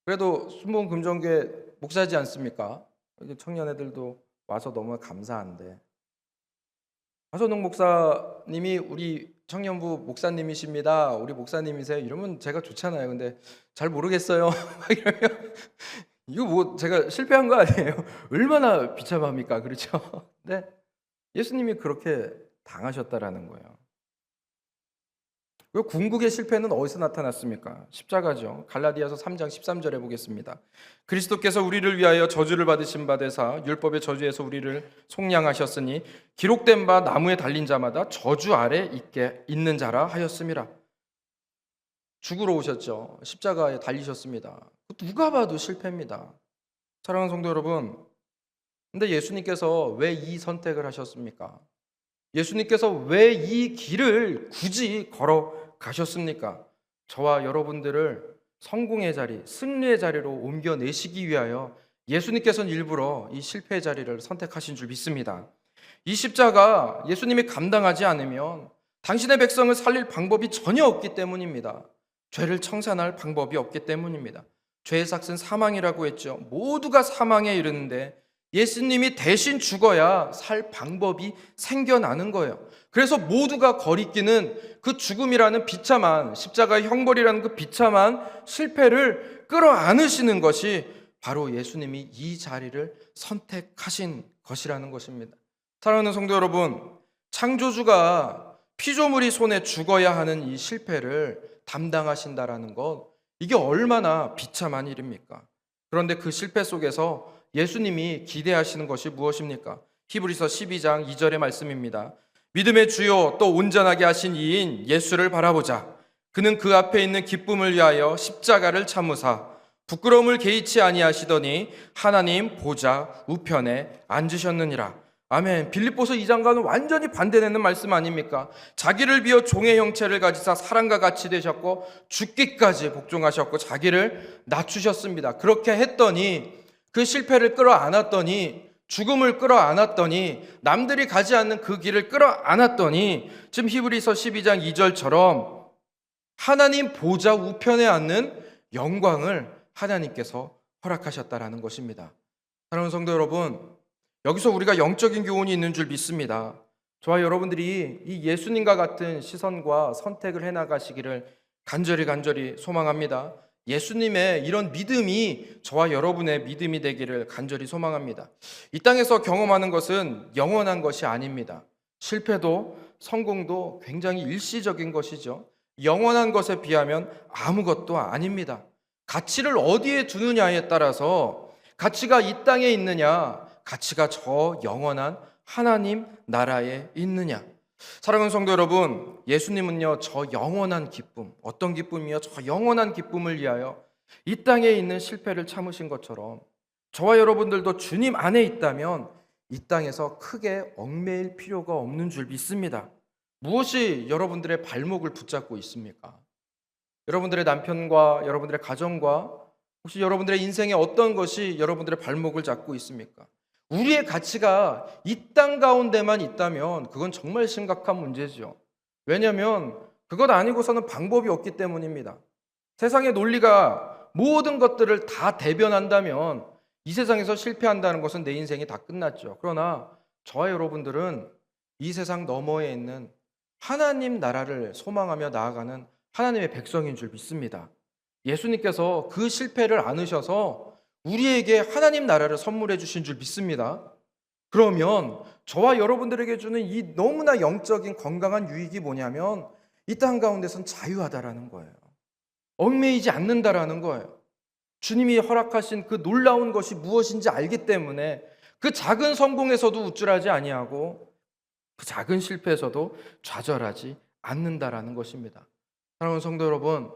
그래도 순복음 금정교회 목사지 않습니까? 청년애들도 와서 너무 감사한데, 하선웅 목사님이 우리 청년부 목사님이십니다, 우리 목사님이세요, 이러면 제가 좋잖아요. 근데 잘 모르겠어요 이러면 이거 뭐 제가 실패한 거 아니에요? 얼마나 비참합니까? 그렇죠? 네, 예수님이 그렇게 당하셨다라는 거예요. 그리고 궁극의 실패는 어디서 나타났습니까? 십자가죠. 갈라디아서 3장 13절에 보겠습니다. 그리스도께서 우리를 위하여 저주를 받으신 바 되사 율법의 저주에서 우리를 속량하셨으니 기록된 바 나무에 달린 자마다 저주 아래 있는 자라 하였음이라. 죽으러 오셨죠. 십자가에 달리셨습니다. 누가 봐도 실패입니다. 사랑하는 성도 여러분, 근데 예수님께서 왜 이 선택을 하셨습니까? 예수님께서 왜 이 길을 굳이 걸어가셨습니까? 저와 여러분들을 성공의 자리, 승리의 자리로 옮겨내시기 위하여 예수님께서는 일부러 이 실패의 자리를 선택하신 줄 믿습니다. 이 십자가 예수님이 감당하지 않으면 당신의 백성을 살릴 방법이 전혀 없기 때문입니다. 죄를 청산할 방법이 없기 때문입니다. 죄의 삭은 사망이라고 했죠. 모두가 사망에 이르는데 예수님이 대신 죽어야 살 방법이 생겨나는 거예요. 그래서 모두가 거리끼는 그 죽음이라는 비참한, 십자가의 형벌이라는 그 비참한 실패를 끌어안으시는 것이 바로 예수님이 이 자리를 선택하신 것이라는 것입니다. 사랑하는 성도 여러분, 창조주가 피조물이 손에 죽어야 하는 이 실패를 담당하신다라는 것, 이게 얼마나 비참한 일입니까? 그런데 그 실패 속에서 예수님이 기대하시는 것이 무엇입니까? 히브리서 12장 2절의 말씀입니다. 믿음의 주요 또 온전하게 하신 이인 예수를 바라보자. 그는 그 앞에 있는 기쁨을 위하여 십자가를 참으사 부끄러움을 개의치 아니하시더니 하나님 보좌 우편에 앉으셨느니라. 아멘. 빌립보서 2장과는 완전히 반대되는 말씀 아닙니까? 자기를 비워 종의 형체를 가지사 사람과 같이 되셨고 죽기까지 복종하셨고 자기를 낮추셨습니다. 그렇게 했더니 그 실패를 끌어안았더니 죽음을 끌어안았더니, 남들이 가지 않는 그 길을 끌어안았더니, 지금 히브리서 12장 2절처럼 하나님 보좌 우편에 앉는 영광을 하나님께서 허락하셨다라는 것입니다. 사랑하는 성도 여러분, 여기서 우리가 영적인 교훈이 있는 줄 믿습니다. 저와 여러분들이 이 예수님과 같은 시선과 선택을 해나가시기를 간절히 소망합니다. 예수님의 이런 믿음이 저와 여러분의 믿음이 되기를 간절히 소망합니다. 이 땅에서 경험하는 것은 영원한 것이 아닙니다. 실패도 성공도 굉장히 일시적인 것이죠. 영원한 것에 비하면 아무것도 아닙니다. 가치를 어디에 두느냐에 따라서 가치가 이 땅에 있느냐, 가치가 저 영원한 하나님 나라에 있느냐. 사랑하는 성도 여러분, 예수님은요, 저 영원한 기쁨, 어떤 기쁨이요? 저 영원한 기쁨을 위하여 이 땅에 있는 실패를 참으신 것처럼 저와 여러분들도 주님 안에 있다면 이 땅에서 크게 얽매일 필요가 없는 줄 믿습니다. 무엇이 여러분들의 발목을 붙잡고 있습니까? 여러분들의 남편과 여러분들의 가정과 혹시 여러분들의 인생에 어떤 것이 여러분들의 발목을 잡고 있습니까? 우리의 가치가 이 땅 가운데만 있다면 그건 정말 심각한 문제죠. 왜냐하면 그것 아니고서는 방법이 없기 때문입니다. 세상의 논리가 모든 것들을 다 대변한다면 이 세상에서 실패한다는 것은 내 인생이 다 끝났죠. 그러나 저와 여러분들은 이 세상 너머에 있는 하나님 나라를 소망하며 나아가는 하나님의 백성인 줄 믿습니다. 예수님께서 그 실패를 안으셔서 우리에게 하나님 나라를 선물해 주신 줄 믿습니다. 그러면 저와 여러분들에게 주는 이 너무나 영적인 건강한 유익이 뭐냐면 이 땅 가운데선 자유하다라는 거예요. 얽매이지 않는다라는 거예요. 주님이 허락하신 그 놀라운 것이 무엇인지 알기 때문에 그 작은 성공에서도 우쭐하지 아니하고 그 작은 실패에서도 좌절하지 않는다라는 것입니다. 사랑하는 성도 여러분,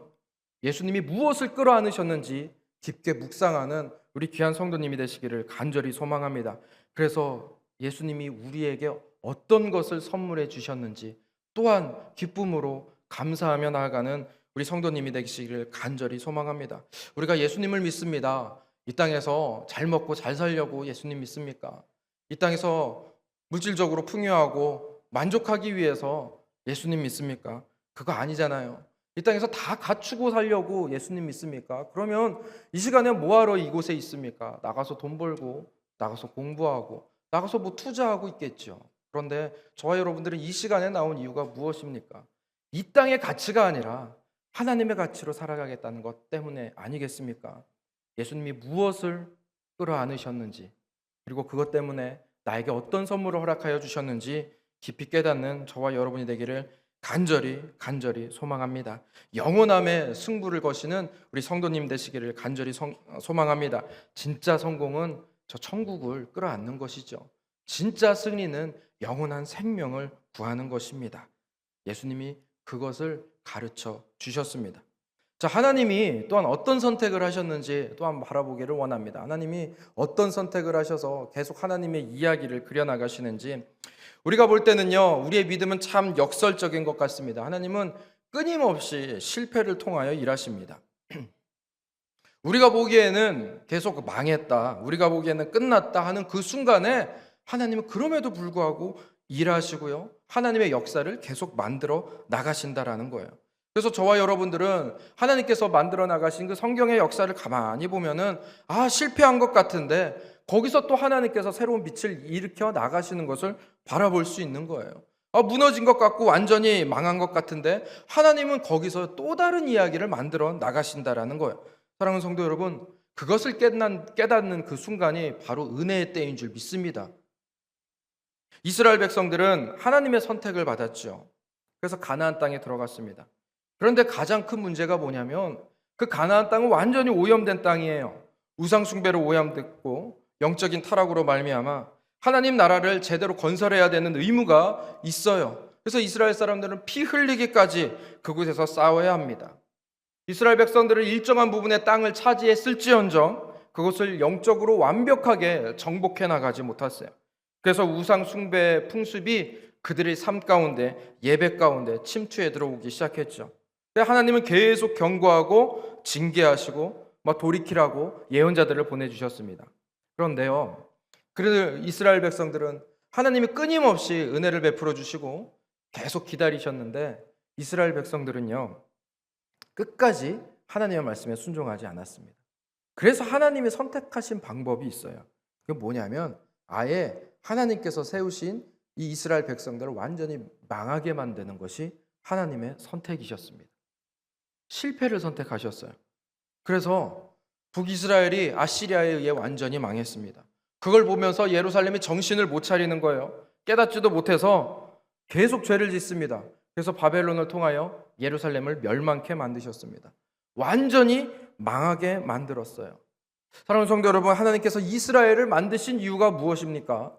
예수님이 무엇을 끌어안으셨는지 깊게 묵상하는 우리 귀한 성도님이 되시기를 간절히 소망합니다. 그래서 예수님이 우리에게 어떤 것을 선물해 주셨는지 또한 기쁨으로 감사하며 나아가는 우리 성도님이 되시기를 간절히 소망합니다. 우리가 예수님을 믿습니다. 이 땅에서 잘 먹고 잘 살려고 예수님 믿습니까? 이 땅에서 물질적으로 풍요하고 만족하기 위해서 예수님 믿습니까? 그거 아니잖아요. 이 땅에서 다 갖추고 살려고 예수님 믿습니까? 그러면 이 시간에 뭐하러 이곳에 있습니까? 나가서 돈 벌고 나가서 공부하고 나가서 뭐 투자하고 있겠죠. 그런데 저와 여러분들은 이 시간에 나온 이유가 무엇입니까? 이 땅의 가치가 아니라 하나님의 가치로 살아가겠다는 것 때문에 아니겠습니까? 예수님이 무엇을 끌어안으셨는지 그리고 그것 때문에 나에게 어떤 선물을 허락하여 주셨는지 깊이 깨닫는 저와 여러분이 되기를 간절히 소망합니다. 영원함의 승부를 거시는 우리 성도님 되시기를 간절히 소망합니다. 진짜 성공은 저 천국을 끌어안는 것이죠. 진짜 승리는 영원한 생명을 구하는 것입니다. 예수님이 그것을 가르쳐 주셨습니다. 자, 하나님이 또한 어떤 선택을 하셨는지 또한 바라보기를 원합니다. 하나님이 어떤 선택을 하셔서 계속 하나님의 이야기를 그려나가시는지 우리가 볼 때는요, 우리의 믿음은 참 역설적인 것 같습니다. 하나님은 끊임없이 실패를 통하여 일하십니다. 우리가 보기에는 계속 망했다, 우리가 보기에는 끝났다 하는 그 순간에 하나님은 그럼에도 불구하고 일하시고요, 하나님의 역사를 계속 만들어 나가신다라는 거예요. 그래서 저와 여러분들은 하나님께서 만들어 나가신 그 성경의 역사를 가만히 보면은 실패한 것 같은데 거기서 또 하나님께서 새로운 빛을 일으켜 나가시는 것을 바라볼 수 있는 거예요. 무너진 것 같고 완전히 망한 것 같은데 하나님은 거기서 또 다른 이야기를 만들어 나가신다라는 거예요. 사랑하는 성도 여러분, 그것을 깨닫는 그 순간이 바로 은혜의 때인 줄 믿습니다. 이스라엘 백성들은 하나님의 선택을 받았죠. 그래서 가나안 땅에 들어갔습니다. 그런데 가장 큰 문제가 뭐냐면 그 가나안 땅은 완전히 오염된 땅이에요. 우상 숭배로 오염됐고 영적인 타락으로 말미암아 하나님 나라를 제대로 건설해야 되는 의무가 있어요. 그래서 이스라엘 사람들은 피 흘리기까지 그곳에서 싸워야 합니다. 이스라엘 백성들은 일정한 부분의 땅을 차지했을지언정 그것을 영적으로 완벽하게 정복해 나가지 못했어요. 그래서 우상 숭배 풍습이 그들의 삶 가운데, 예배 가운데 침투해 들어오기 시작했죠. 하나님은 계속 경고하고 징계하시고 돌이키라고 예언자들을 보내주셨습니다. 그런데요, 그래도 이스라엘 백성들은 하나님이 끊임없이 은혜를 베풀어 주시고 계속 기다리셨는데 이스라엘 백성들은요, 끝까지 하나님의 말씀에 순종하지 않았습니다. 그래서 하나님이 선택하신 방법이 있어요. 그게 뭐냐면 아예 하나님께서 세우신 이 이스라엘 백성들을 완전히 망하게 만드는 것이 하나님의 선택이셨습니다. 실패를 선택하셨어요. 그래서 북이스라엘이 아시리아에 의해 완전히 망했습니다. 그걸 보면서 예루살렘이 정신을 못 차리는 거예요. 깨닫지도 못해서 계속 죄를 짓습니다. 그래서 바벨론을 통하여 예루살렘을 멸망케 만드셨습니다. 완전히 망하게 만들었어요. 사랑하는 성도 여러분, 하나님께서 이스라엘을 만드신 이유가 무엇입니까?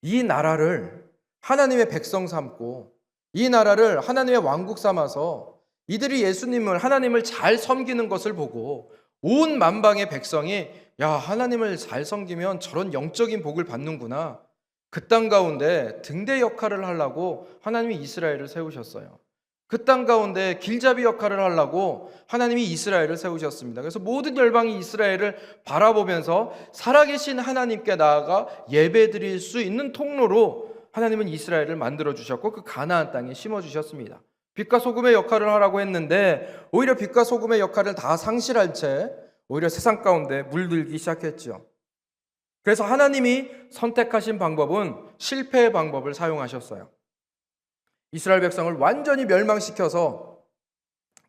이 나라를 하나님의 백성 삼고 이 나라를 하나님의 왕국 삼아서 이들이 예수님을, 하나님을 잘 섬기는 것을 보고 온 만방의 백성이 야, 하나님을 잘 섬기면 저런 영적인 복을 받는구나. 그 땅 가운데 등대 역할을 하려고 하나님이 이스라엘을 세우셨어요. 그 땅 가운데 길잡이 역할을 하려고 하나님이 이스라엘을 세우셨습니다. 그래서 모든 열방이 이스라엘을 바라보면서 살아계신 하나님께 나아가 예배드릴 수 있는 통로로 하나님은 이스라엘을 만들어 주셨고 그 가나안 땅에 심어 주셨습니다. 빛과 소금의 역할을 하라고 했는데 오히려 빛과 소금의 역할을 다 상실한 채 오히려 세상 가운데 물들기 시작했죠. 그래서 하나님이 선택하신 방법은 실패의 방법을 사용하셨어요. 이스라엘 백성을 완전히 멸망시켜서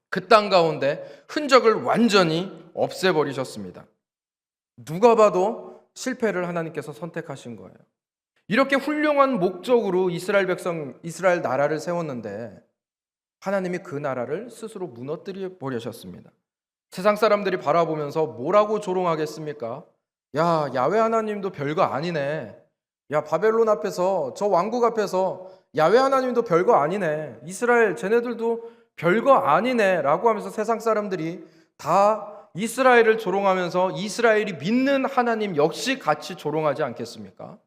그 땅 가운데 흔적을 완전히 없애버리셨습니다. 누가 봐도 실패를 하나님께서 선택하신 거예요. 이렇게 훌륭한 목적으로 이스라엘 백성, 이스라엘 나라를 세웠는데 하나님이 그 나라를 스스로 무너뜨려 버리셨습니다. 세상 사람들이 바라보면서 뭐라고 조롱하겠습니까? 야, 야훼 하나님도 별거 아니네. 야, 바벨론 앞에서, 저 왕국 앞에서 야훼 하나님도 별거 아니네. 이스라엘 쟤네들도 별거 아니네 라고 하면서 세상 사람들이 다 이스라엘을 조롱하면서 이스라엘이 믿는 하나님 역시 같이 조롱하지 않겠습니까?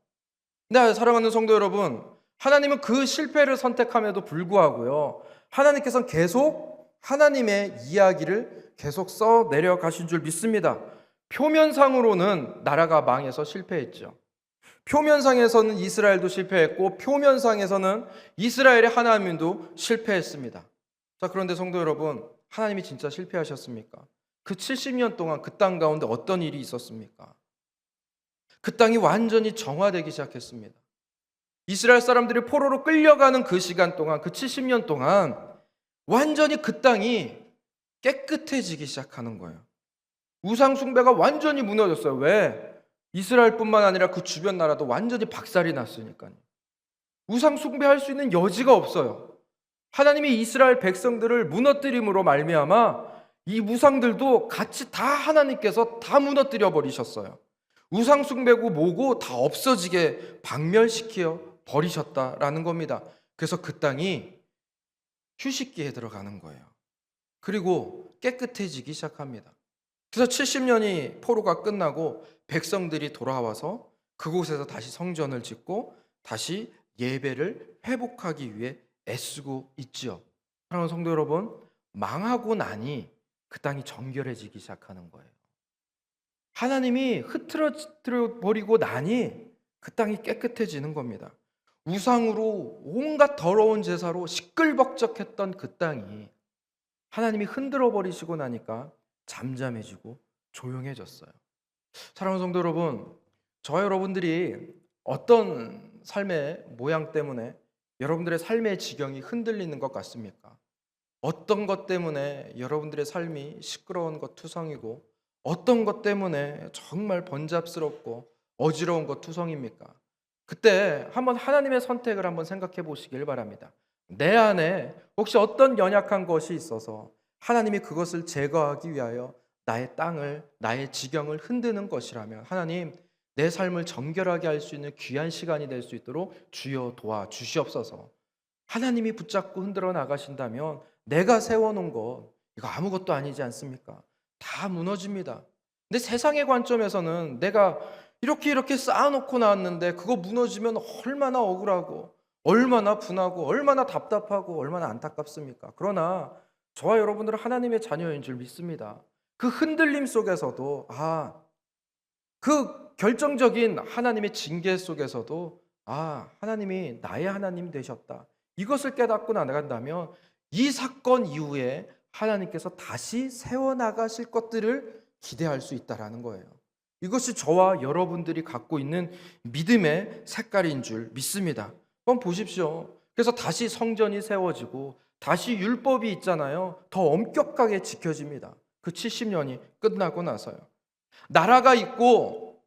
네, 사랑하는 성도 여러분, 하나님은 그 실패를 선택함에도 불구하고요, 하나님께서는 계속 하나님의 이야기를 계속 써 내려가신 줄 믿습니다. 표면상으로는 나라가 망해서 실패했죠. 표면상에서는 이스라엘도 실패했고 표면상에서는 이스라엘의 하나님도 실패했습니다. 자, 그런데 성도 여러분, 하나님이 진짜 실패하셨습니까? 그 70년 동안 그 땅 가운데 어떤 일이 있었습니까? 그 땅이 완전히 정화되기 시작했습니다. 이스라엘 사람들이 포로로 끌려가는 그 시간 동안, 그 70년 동안 완전히 그 땅이 깨끗해지기 시작하는 거예요. 우상 숭배가 완전히 무너졌어요. 왜? 이스라엘뿐만 아니라 그 주변 나라도 완전히 박살이 났으니까요. 우상 숭배할 수 있는 여지가 없어요. 하나님이 이스라엘 백성들을 무너뜨림으로 말미암아 이 우상들도 같이 다 하나님께서 다 무너뜨려 버리셨어요. 우상 숭배고 뭐고 다 없어지게 박멸시켜 버리셨다라는 겁니다. 그래서 그 땅이 휴식기에 들어가는 거예요. 그리고 깨끗해지기 시작합니다. 그래서 70년이 포로가 끝나고 백성들이 돌아와서 그곳에서 다시 성전을 짓고 다시 예배를 회복하기 위해 애쓰고 있지요. 사랑하는 성도 여러분, 망하고 나니 그 땅이 정결해지기 시작하는 거예요. 하나님이 흐트러뜨려 버리고 나니 그 땅이 깨끗해지는 겁니다. 우상으로 온갖 더러운 제사로 시끌벅적했던 그 땅이 하나님이 흔들어 버리시고 나니까 잠잠해지고 조용해졌어요. 사랑하는 성도 여러분, 저와 여러분들이 어떤 삶의 모양 때문에 여러분들의 삶의 지경이 흔들리는 것 같습니까? 어떤 것 때문에 여러분들의 삶이 시끄러운 것 투성이고 어떤 것 때문에 정말 번잡스럽고 어지러운 것 투성입니까? 그때 한번 하나님의 선택을 한번 생각해 보시길 바랍니다. 내 안에 혹시 어떤 연약한 것이 있어서 하나님이 그것을 제거하기 위하여 나의 땅을, 나의 지경을 흔드는 것이라면 하나님, 내 삶을 정결하게 할 수 있는 귀한 시간이 될 수 있도록 주여 도와주시옵소서. 하나님이 붙잡고 흔들어 나가신다면 내가 세워놓은 것, 이거 아무것도 아니지 않습니까? 다 무너집니다. 근데 세상의 관점에서는 내가 이렇게 쌓아놓고 나왔는데 그거 무너지면 얼마나 억울하고 얼마나 분하고 얼마나 답답하고 얼마나 안타깝습니까? 그러나 저와 여러분들은 하나님의 자녀인 줄 믿습니다. 그 흔들림 속에서도 그 결정적인 하나님의 징계 속에서도 하나님이 나의 하나님 되셨다. 이것을 깨닫고 나간다면 이 사건 이후에 하나님께서 다시 세워나가실 것들을 기대할 수 있다는 거예요. 이것이 저와 여러분들이 갖고 있는 믿음의 색깔인 줄 믿습니다. 한번 보십시오. 그래서 다시 성전이 세워지고 다시 율법이 있잖아요. 더 엄격하게 지켜집니다. 그 70년이 끝나고 나서요. 나라가 있고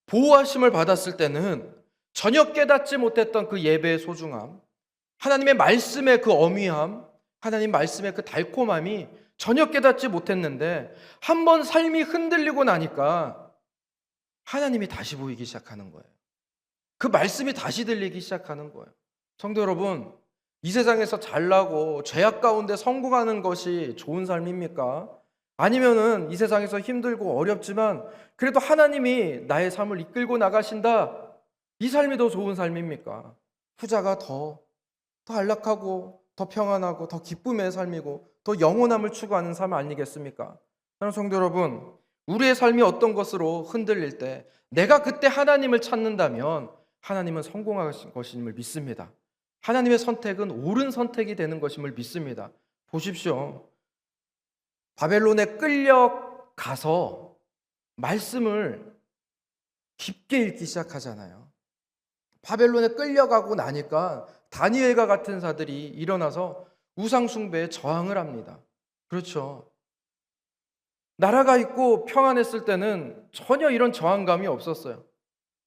보호하심을 받았을 때는 전혀 깨닫지 못했던 그 예배의 소중함, 하나님의 말씀의 그 어미함, 하나님 말씀의 그 달콤함이 전혀 깨닫지 못했는데 한번 삶이 흔들리고 나니까 하나님이 다시 보이기 시작하는 거예요. 그 말씀이 다시 들리기 시작하는 거예요. 성도 여러분, 이 세상에서 잘나고 죄악 가운데 성공하는 것이 좋은 삶입니까? 아니면은 이 세상에서 힘들고 어렵지만 그래도 하나님이 나의 삶을 이끌고 나가신다, 이 삶이 더 좋은 삶입니까? 후자가 더 안락하고 더 평안하고 더 기쁨의 삶이고 더 영원함을 추구하는 삶 아니겠습니까? 사랑하는 성도 여러분, 우리의 삶이 어떤 것으로 흔들릴 때 내가 그때 하나님을 찾는다면 하나님은 성공하신 것임을 믿습니다. 하나님의 선택은 옳은 선택이 되는 것임을 믿습니다. 보십시오. 바벨론에 끌려가서 말씀을 깊게 읽기 시작하잖아요. 바벨론에 끌려가고 나니까 다니엘과 같은 자들이 일어나서 우상 숭배에 저항을 합니다. 그렇죠. 나라가 있고 평안했을 때는 전혀 이런 저항감이 없었어요.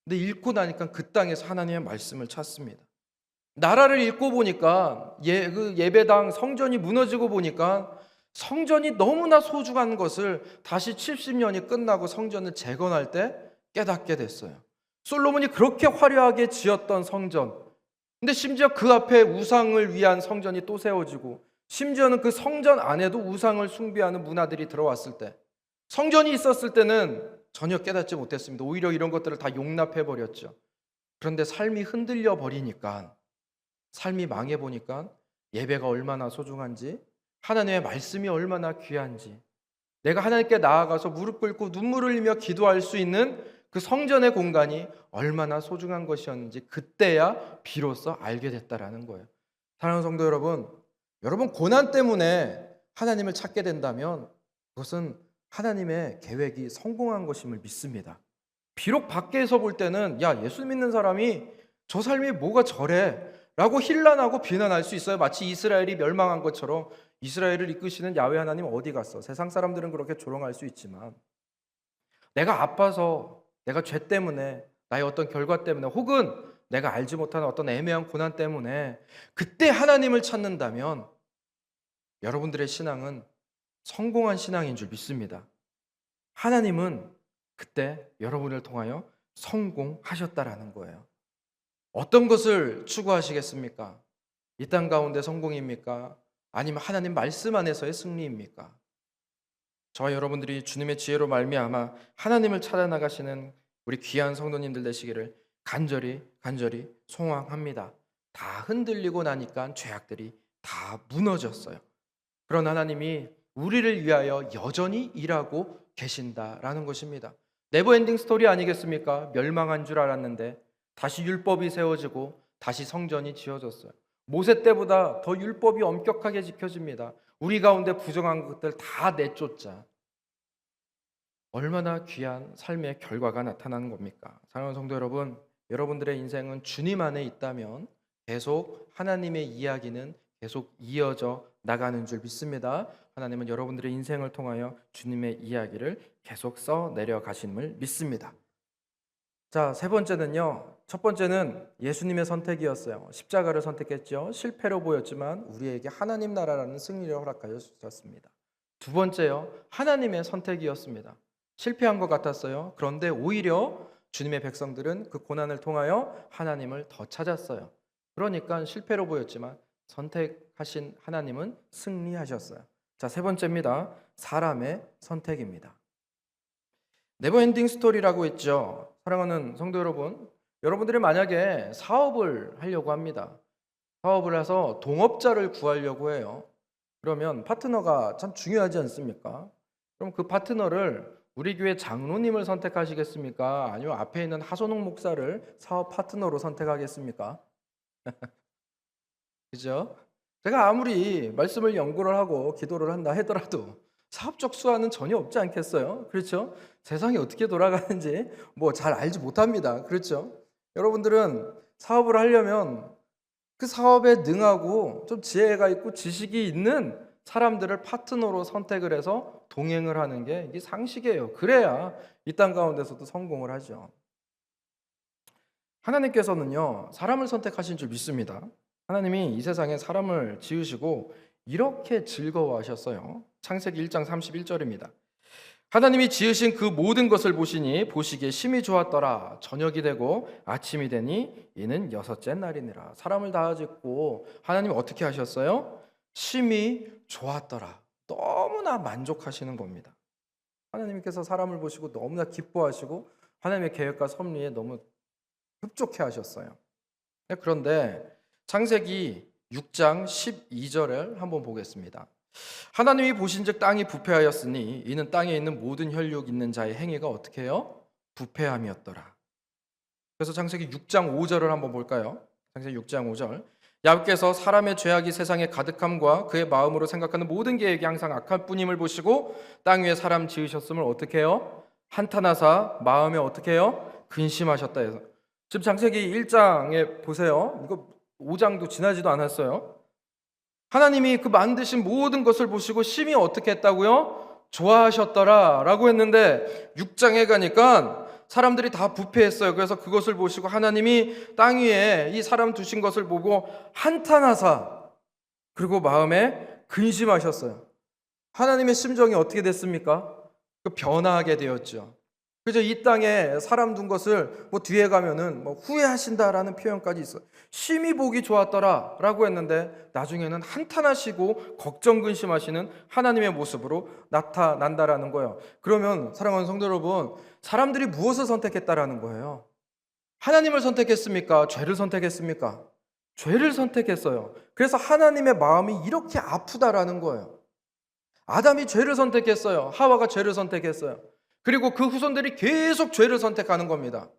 근데 읽고 나니까 그 땅에서 하나님의 말씀을 찾습니다. 나라를 읽고 보니까 그 예배당 성전이 무너지고 보니까 성전이 너무나 소중한 것을 다시 70년이 끝나고 성전을 재건할 때 깨닫게 됐어요. 솔로몬이 그렇게 화려하게 지었던 성전, 근데 심지어 그 앞에 우상을 위한 성전이 또 세워지고 심지어는 그 성전 안에도 우상을 숭배하는 문화들이 들어왔을 때, 성전이 있었을 때는 전혀 깨닫지 못했습니다. 오히려 이런 것들을 다 용납해버렸죠. 그런데 삶이 흔들려 버리니까, 삶이 망해보니까 예배가 얼마나 소중한지, 하나님의 말씀이 얼마나 귀한지, 내가 하나님께 나아가서 무릎 꿇고 눈물을 흘리며 기도할 수 있는 그 성전의 공간이 얼마나 소중한 것이었는지 그때야 비로소 알게 됐다라는 거예요. 사랑하는 성도 여러분, 여러분 고난 때문에 하나님을 찾게 된다면 그것은 하나님의 계획이 성공한 것임을 믿습니다. 비록 밖에서 볼 때는 야, 예수 믿는 사람이 저 삶이 뭐가 저래 라고 힐난하고 비난할 수 있어요. 마치 이스라엘이 멸망한 것처럼 이스라엘을 이끄시는 야훼 하나님 어디 갔어? 세상 사람들은 그렇게 조롱할 수 있지만 내가 아파서, 내가 죄 때문에, 나의 어떤 결과 때문에, 혹은 내가 알지 못하는 어떤 애매한 고난 때문에 그때 하나님을 찾는다면 여러분들의 신앙은 성공한 신앙인 줄 믿습니다. 하나님은 그때 여러분을 통하여 성공하셨다라는 거예요. 어떤 것을 추구하시겠습니까? 이 땅 가운데 성공입니까? 아니면 하나님 말씀 안에서의 승리입니까? 저와 여러분들이 주님의 지혜로 말미암아 하나님을 찾아 나가시는 우리 귀한 성도님들 되시기를 간절히 소망합니다. 다 흔들리고 나니까 죄악들이 다 무너졌어요. 그런 하나님이 우리를 위하여 여전히 일하고 계신다라는 것입니다. 네버엔딩 스토리 아니겠습니까? 멸망한 줄 알았는데 다시 율법이 세워지고 다시 성전이 지어졌어요. 모세 때보다 더 율법이 엄격하게 지켜집니다. 우리 가운데 부정한 것들 다 내쫓자. 얼마나 귀한 삶의 결과가 나타나는 겁니까? 사랑하는 성도 여러분, 여러분들의 인생은 주님 안에 있다면 계속 하나님의 이야기는 계속 이어져 나가는 줄 믿습니다. 하나님은 여러분들의 인생을 통하여 주님의 이야기를 계속 써 내려가심을 믿습니다. 자, 세 번째는요. 첫 번째는 예수님의 선택이었어요. 십자가를 선택했죠. 실패로 보였지만 우리에게 하나님 나라라는 승리를 허락하여 주셨습니다. 두 번째요. 하나님의 선택이었습니다. 실패한 것 같았어요. 그런데 오히려 주님의 백성들은 그 고난을 통하여 하나님을 더 찾았어요. 그러니까 실패로 보였지만 선택하신 하나님은 승리하셨어요. 자, 세 번째입니다. 사람의 선택입니다. 네버엔딩 스토리라고 했죠. 사랑하는 성도 여러분, 여러분들이 만약에 사업을 하려고 합니다. 사업을 해서 동업자를 구하려고 해요. 그러면 파트너가 참 중요하지 않습니까? 그럼 그 파트너를 우리 교회 장로님을 선택하시겠습니까? 아니면 앞에 있는 하선홍 목사를 사업 파트너로 선택하겠습니까? 그죠? 제가 아무리 말씀을 연구를 하고 기도를 한다 하더라도 사업적 수완은 전혀 없지 않겠어요? 그렇죠? 세상이 어떻게 돌아가는지 뭐 잘 알지 못합니다. 그렇죠? 여러분들은 사업을 하려면 그 사업에 능하고 좀 지혜가 있고 지식이 있는 사람들을 파트너로 선택을 해서 동행을 하는 게 이게 상식이에요. 그래야 이 땅 가운데서도 성공을 하죠. 하나님께서는요, 사람을 선택하신 줄 믿습니다. 하나님이 이 세상에 사람을 지으시고 이렇게 즐거워하셨어요. 창세기 1장 31절입니다. 하나님이 지으신 그 모든 것을 보시니 보시기에 심히 좋았더라. 저녁이 되고 아침이 되니 이는 여섯째 날이니라. 사람을 다 짓고 하나님이 어떻게 하셨어요? 심히 좋았더라. 너무나 만족하시는 겁니다. 하나님께서 사람을 보시고 너무나 기뻐하시고 하나님의 계획과 섭리에 너무 흡족해 하셨어요. 그런데 창세기 6장 12절을 한번 보겠습니다. 하나님이 보신즉 땅이 부패하였으니 이는 땅에 있는 모든 혈육 있는 자의 행위가 어떻게 해요? 부패함이었더라. 그래서 창세기 6장 5절을 한번 볼까요? 창세기 6장 5절. 야곱께서 사람의 죄악이 세상에 가득함과 그의 마음으로 생각하는 모든 계획이 항상 악할 뿐임을 보시고 땅 위에 사람 지으셨음을 어떻게 해요? 한탄하사 마음에 어떻게 해요? 근심하셨다 해서. 지금 창세기 1장에 보세요. 이거 5장도 지나지도 않았어요. 하나님이 그 만드신 모든 것을 보시고 심히 어떻게 했다고요? 좋아하셨더라 라고 했는데 6장에 가니까 사람들이 다 부패했어요. 그래서 그것을 보시고 하나님이 땅 위에 이 사람 두신 것을 보고 한탄하사 그리고 마음에 근심하셨어요. 하나님의 심정이 어떻게 됐습니까? 변화하게 되었죠. 그죠? 이 땅에 사람 둔 것을 뭐 뒤에 가면은 뭐 후회하신다라는 표현까지 있어요. 심히 보기 좋았더라 라고 했는데 나중에는 한탄하시고 걱정 근심하시는 하나님의 모습으로 나타난다라는 거예요. 그러면 사랑하는 성도 여러분, 사람들이 무엇을 선택했다라는 거예요? 하나님을 선택했습니까? 죄를 선택했습니까? 죄를 선택했어요. 그래서 하나님의 마음이 이렇게 아프다라는 거예요. 아담이 죄를 선택했어요. 하와가 죄를 선택했어요. 그리고 그 후손들이 계속 죄를 선택하는 겁니다.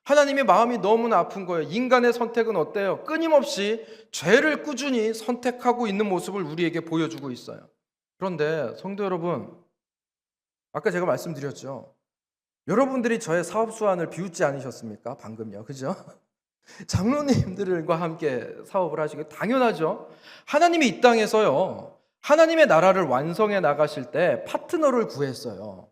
하나님의 마음이 너무나 아픈 거예요. 인간의 선택은 어때요? 끊임없이 죄를 꾸준히 선택하고 있는 모습을 우리에게 보여주고 있어요. 그런데 성도 여러분, 아까 제가 말씀드렸죠. 여러분들이 저의 사업 수완을 비웃지 않으셨습니까? 방금요. 그죠? 장로님들과 함께 사업을 하시고 당연하죠. 하나님이 이 땅에서요. 하나님의 나라를 완성해 나가실 때 파트너를 구했어요.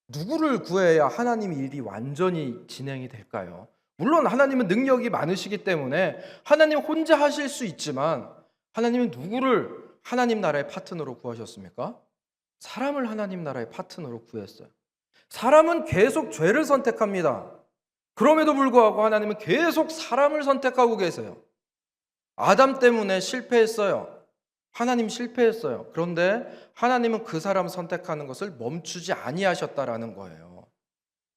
누구를 구해야 하나님의 일이 완전히 진행이 될까요? 물론 하나님은 능력이 많으시기 때문에 하나님 혼자 하실 수 있지만 하나님은 누구를 하나님 나라의 파트너로 구하셨습니까? 사람을 하나님 나라의 파트너로 구했어요. 사람은 계속 죄를 선택합니다. 그럼에도 불구하고 하나님은 계속 사람을 선택하고 계세요. 아담 때문에 실패했어요. 하나님 실패했어요. 그런데 하나님은 그 사람 선택하는 것을 멈추지 아니하셨다라는 거예요.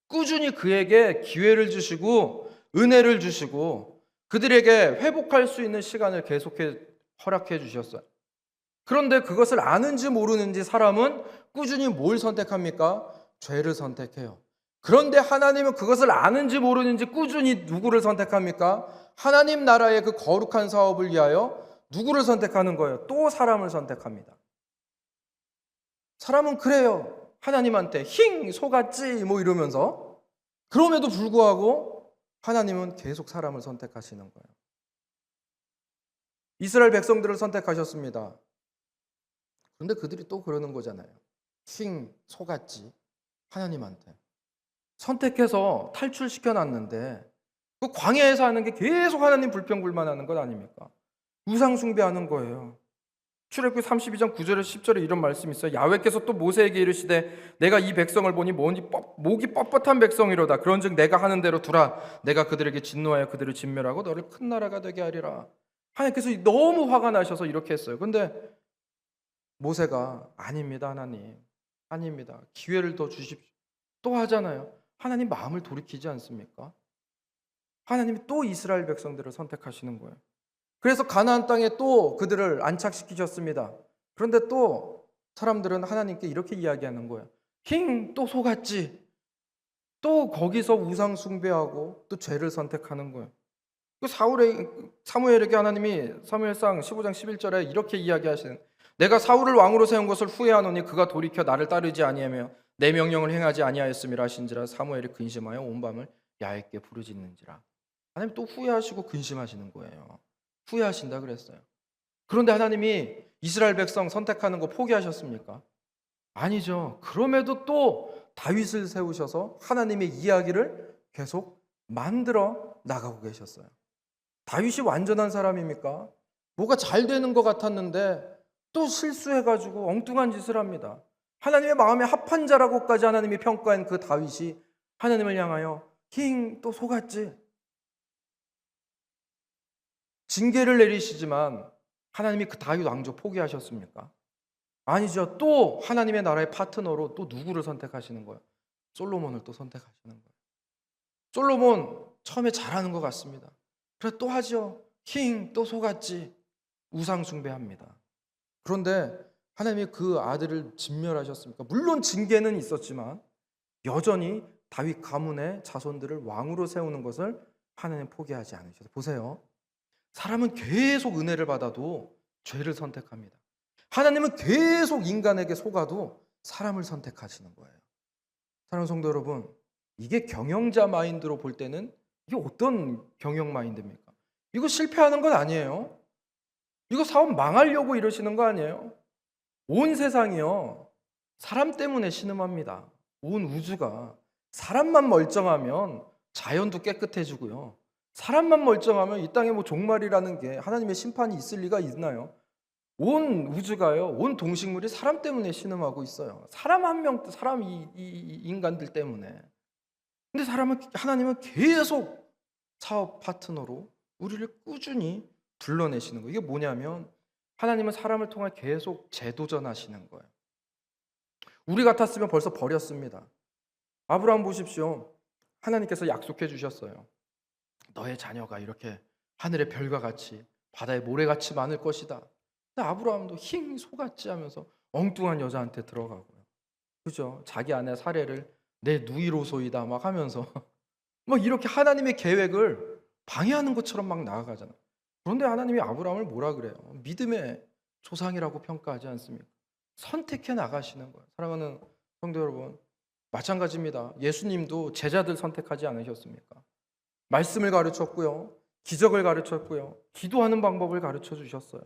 꾸준히 그에게 기회를 주시고 은혜를 주시고 그들에게 회복할 수 있는 시간을 계속해 허락해 주셨어요. 그런데 그것을 아는지 모르는지 사람은 꾸준히 뭘 선택합니까? 죄를 선택해요. 그런데 하나님은 그것을 아는지 모르는지 꾸준히 누구를 선택합니까? 하나님 나라의 그 거룩한 사업을 위하여 누구를 선택하는 거예요? 또 사람을 선택합니다. 사람은 그래요. 하나님한테 힝 속았지 뭐 이러면서. 그럼에도 불구하고 하나님은 계속 사람을 선택하시는 거예요. 이스라엘 백성들을 선택하셨습니다. 그런데 그들이 또 그러는 거잖아요. 힝 속았지 하나님한테. 선택해서 탈출시켜놨는데 그 광야에서 하는 게 계속 하나님 불평불만하는 것 아닙니까? 우상 숭배하는 거예요. 출애굽기 32장 9절에 10절에 이런 말씀이 있어요. 야훼께서 또 모세에게 이르시되 내가 이 백성을 보니 목이 뻣뻣한 백성이로다. 그런즉 내가 하는 대로 두라. 내가 그들에게 진노하여 그들을 진멸하고 너를 큰 나라가 되게 하리라. 하나님께서 너무 화가 나셔서 이렇게 했어요. 근데 모세가 아닙니다 하나님. 아닙니다. 기회를 더 주십시오. 또 하잖아요. 하나님 마음을 돌이키지 않습니까? 하나님이 또 이스라엘 백성들을 선택하시는 거예요. 그래서 가나안 땅에 또 그들을 안착시키셨습니다. 그런데 또 사람들은 하나님께 이렇게 이야기하는 거예요. 또 속았지. 또 거기서 우상 숭배하고 또 죄를 선택하는 거예요. 사무엘에게 하나님이 사무엘상 15장 11절에 이렇게 이야기하시는, 내가 사울을 왕으로 세운 것을 후회하노니 그가 돌이켜 나를 따르지 아니하며 내 명령을 행하지 아니하였음이라 하신지라. 사무엘이 근심하여 온 밤을 야훼께 부르짖는지라. 하나님 또 후회하시고 근심하시는 거예요. 후회하신다 그랬어요. 그런데 하나님이 이스라엘 백성 선택하는 거 포기하셨습니까? 아니죠. 그럼에도 또 다윗을 세우셔서 하나님의 이야기를 계속 만들어 나가고 계셨어요. 다윗이 완전한 사람입니까? 뭐가 잘 되는 것 같았는데 또 실수해가지고 엉뚱한 짓을 합니다. 하나님의 마음에 합한 자라고까지 하나님이 평가한 그 다윗이 하나님을 향하여 또 속았지. 징계를 내리시지만 하나님이 그 다윗 왕조 포기하셨습니까? 아니죠. 또 하나님의 나라의 파트너로 또 누구를 선택하시는 거예요? 솔로몬을 또 선택하시는 거예요. 솔로몬 처음에 잘하는 것 같습니다. 그래 또 하죠. 또 속았지. 우상 숭배합니다. 그런데 하나님이 그 아들을 진멸하셨습니까? 물론 징계는 있었지만 여전히 다윗 가문의 자손들을 왕으로 세우는 것을 하나님 포기하지 않으셨어요. 보세요. 사람은 계속 은혜를 받아도 죄를 선택합니다. 하나님은 계속 인간에게 속아도 사람을 선택하시는 거예요. 사랑하는 성도 여러분, 이게 경영자 마인드로 볼 때는 이게 어떤 경영 마인드입니까? 이거 실패하는 건 아니에요. 이거 사업 망하려고 이러시는 거 아니에요. 온 세상이요, 사람 때문에 신음합니다. 온 우주가. 사람만 멀쩡하면 자연도 깨끗해지고요, 사람만 멀쩡하면 이 땅에 뭐 종말이라는 게 하나님의 심판이 있을 리가 있나요? 온 우주가요, 온 동식물이 사람 때문에 신음하고 있어요. 사람 한 명, 사람 이 인간들 때문에. 근데 하나님은 계속 사업 파트너로 우리를 꾸준히 불러내시는 거예요. 이게 뭐냐면 하나님은 사람을 통해 계속 재도전하시는 거예요. 우리 같았으면 벌써 버렸습니다. 아브라함 보십시오. 하나님께서 약속해 주셨어요. 너의 자녀가 이렇게 하늘의 별과 같이 바다의 모래같이 많을 것이다. 근데 아브라함도 속았지 하면서 엉뚱한 여자한테 들어가고요. 그죠? 자기 아내 사례를 내 누이로소이다 막 하면서 막 이렇게 하나님의 계획을 방해하는 것처럼 막 나아가잖아요. 그런데 하나님이 아브라함을 뭐라 그래요? 믿음의 조상이라고 평가하지 않습니까? 선택해 나가시는 거예요. 사랑하는 성도 여러분, 마찬가지입니다. 예수님도 제자들 선택하지 않으셨습니까? 말씀을 가르쳤고요, 기적을 가르쳤고요, 기도하는 방법을 가르쳐 주셨어요.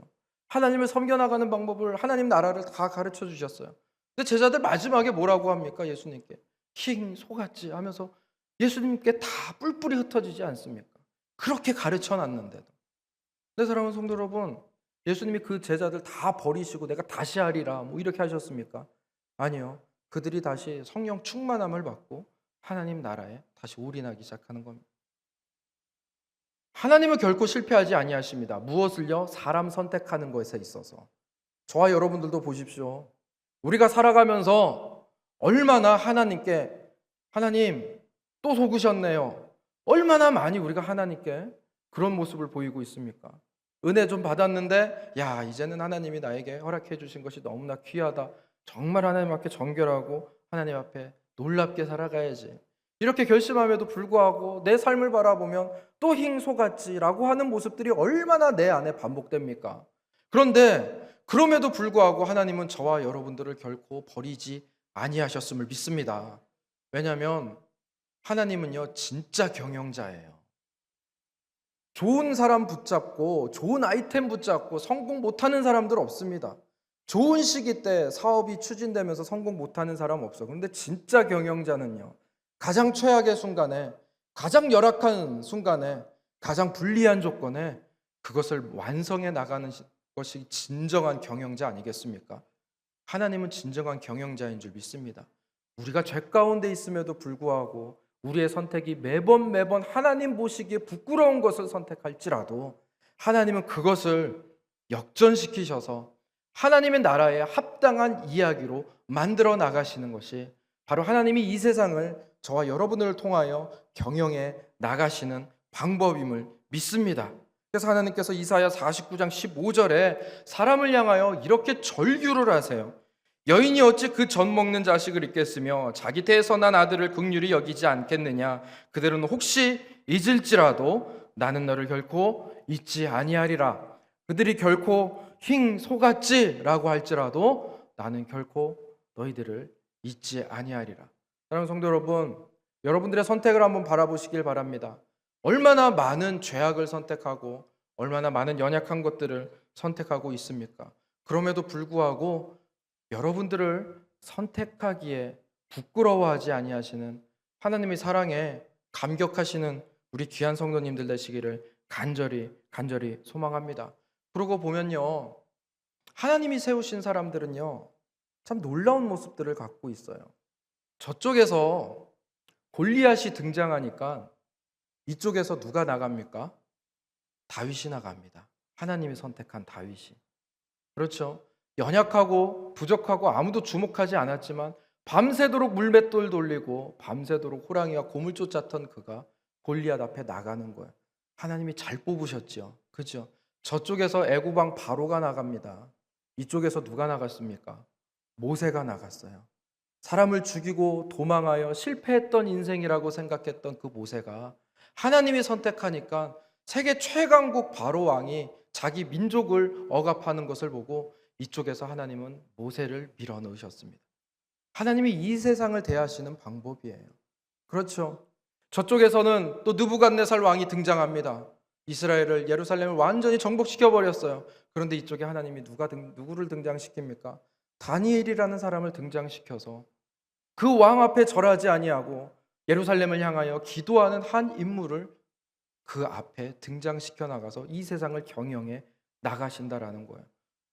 하나님을 섬겨나가는 방법을, 하나님 나라를 다 가르쳐 주셨어요. 근데 제자들 마지막에 뭐라고 합니까? 예수님께 속았지 하면서 예수님께 다 뿔뿔이 흩어지지 않습니까? 그렇게 가르쳐 놨는데도. 내 사랑하는 성도 여러분, 예수님이 그 제자들 다 버리시고 내가 다시 하리라 뭐 이렇게 하셨습니까? 아니요. 그들이 다시 성령 충만함을 받고 하나님 나라에 다시 올인하기 시작하는 겁니다. 하나님은 결코 실패하지 아니하십니다. 무엇을요? 사람 선택하는 것에 있어서. 저와 여러분들도 보십시오. 우리가 살아가면서 얼마나 하나님께 하나님 또 속으셨네요, 얼마나 많이 우리가 하나님께 그런 모습을 보이고 있습니까? 은혜 좀 받았는데 야, 이제는 하나님이 나에게 허락해 주신 것이 너무나 귀하다, 정말 하나님 앞에 정결하고 하나님 앞에 놀랍게 살아가야지, 이렇게 결심함에도 불구하고 내 삶을 바라보면 또 속았지라고 하는 모습들이 얼마나 내 안에 반복됩니까? 그런데 그럼에도 불구하고 하나님은 저와 여러분들을 결코 버리지 아니하셨음을 믿습니다. 왜냐하면 하나님은요, 진짜 경영자예요. 좋은 사람 붙잡고 좋은 아이템 붙잡고 성공 못하는 사람들 없습니다. 좋은 시기 때 사업이 추진되면서 성공 못하는 사람 없어. 그런데 진짜 경영자는요, 가장 최악의 순간에, 가장 열악한 순간에, 가장 불리한 조건에 그것을 완성해 나가는 것이 진정한 경영자 아니겠습니까? 하나님은 진정한 경영자인 줄 믿습니다. 우리가 죄 가운데 있음에도 불구하고 우리의 선택이 매번 하나님 보시기에 부끄러운 것을 선택할지라도 하나님은 그것을 역전시키셔서 하나님의 나라에 합당한 이야기로 만들어 나가시는 것이 바로 하나님이 이 세상을 저와 여러분을 통하여 경영해 나가시는 방법임을 믿습니다. 그래서 하나님께서 이사야 49장 15절에 사람을 향하여 이렇게 절규를 하세요. 여인이 어찌 그 젖 먹는 자식을 잊겠으며 자기 태에서 난 아들을 긍휼히 여기지 않겠느냐. 그들은 혹시 잊을지라도 나는 너를 결코 잊지 아니하리라. 그들이 결코 힝 속았지라고 할지라도 나는 결코 너희들을 잊지 아니하리라. 사랑하는 성도 여러분, 여러분들의 선택을 한번 바라보시길 바랍니다. 얼마나 많은 죄악을 선택하고 얼마나 많은 연약한 것들을 선택하고 있습니까? 그럼에도 불구하고 여러분들을 선택하기에 부끄러워하지 아니하시는 하나님의 사랑에 감격하시는 우리 귀한 성도님들 되시기를 간절히 소망합니다. 그러고 보면요, 하나님이 세우신 사람들은요 참 놀라운 모습들을 갖고 있어요. 저쪽에서 골리앗이 등장하니까 이쪽에서 누가 나갑니까? 다윗이 나갑니다. 하나님이 선택한 다윗이. 그렇죠. 연약하고 부족하고 아무도 주목하지 않았지만 밤새도록 물맷돌 돌리고 밤새도록 호랑이와 곰을 쫓았던 그가 골리앗 앞에 나가는 거예요. 하나님이 잘 뽑으셨죠. 그죠? 저쪽에서 애굽왕 바로가 나갑니다. 이쪽에서 누가 나갔습니까? 모세가 나갔어요. 사람을 죽이고 도망하여 실패했던 인생이라고 생각했던 그 모세가 하나님이 선택하니까 세계 최강국 바로 왕이 자기 민족을 억압하는 것을 보고 이쪽에서 하나님은 모세를 밀어넣으셨습니다. 하나님이 이 세상을 대하시는 방법이에요. 그렇죠. 저쪽에서는 또 느부갓네살 왕이 등장합니다. 이스라엘을, 예루살렘을 완전히 정복시켜 버렸어요. 그런데 이쪽에 하나님이 누구를 등장시킵니까? 다니엘이라는 사람을 등장시켜서 그 왕 앞에 절하지 아니하고 예루살렘을 향하여 기도하는 한 인물을 그 앞에 등장시켜 나가서 이 세상을 경영해 나가신다라는 거예요.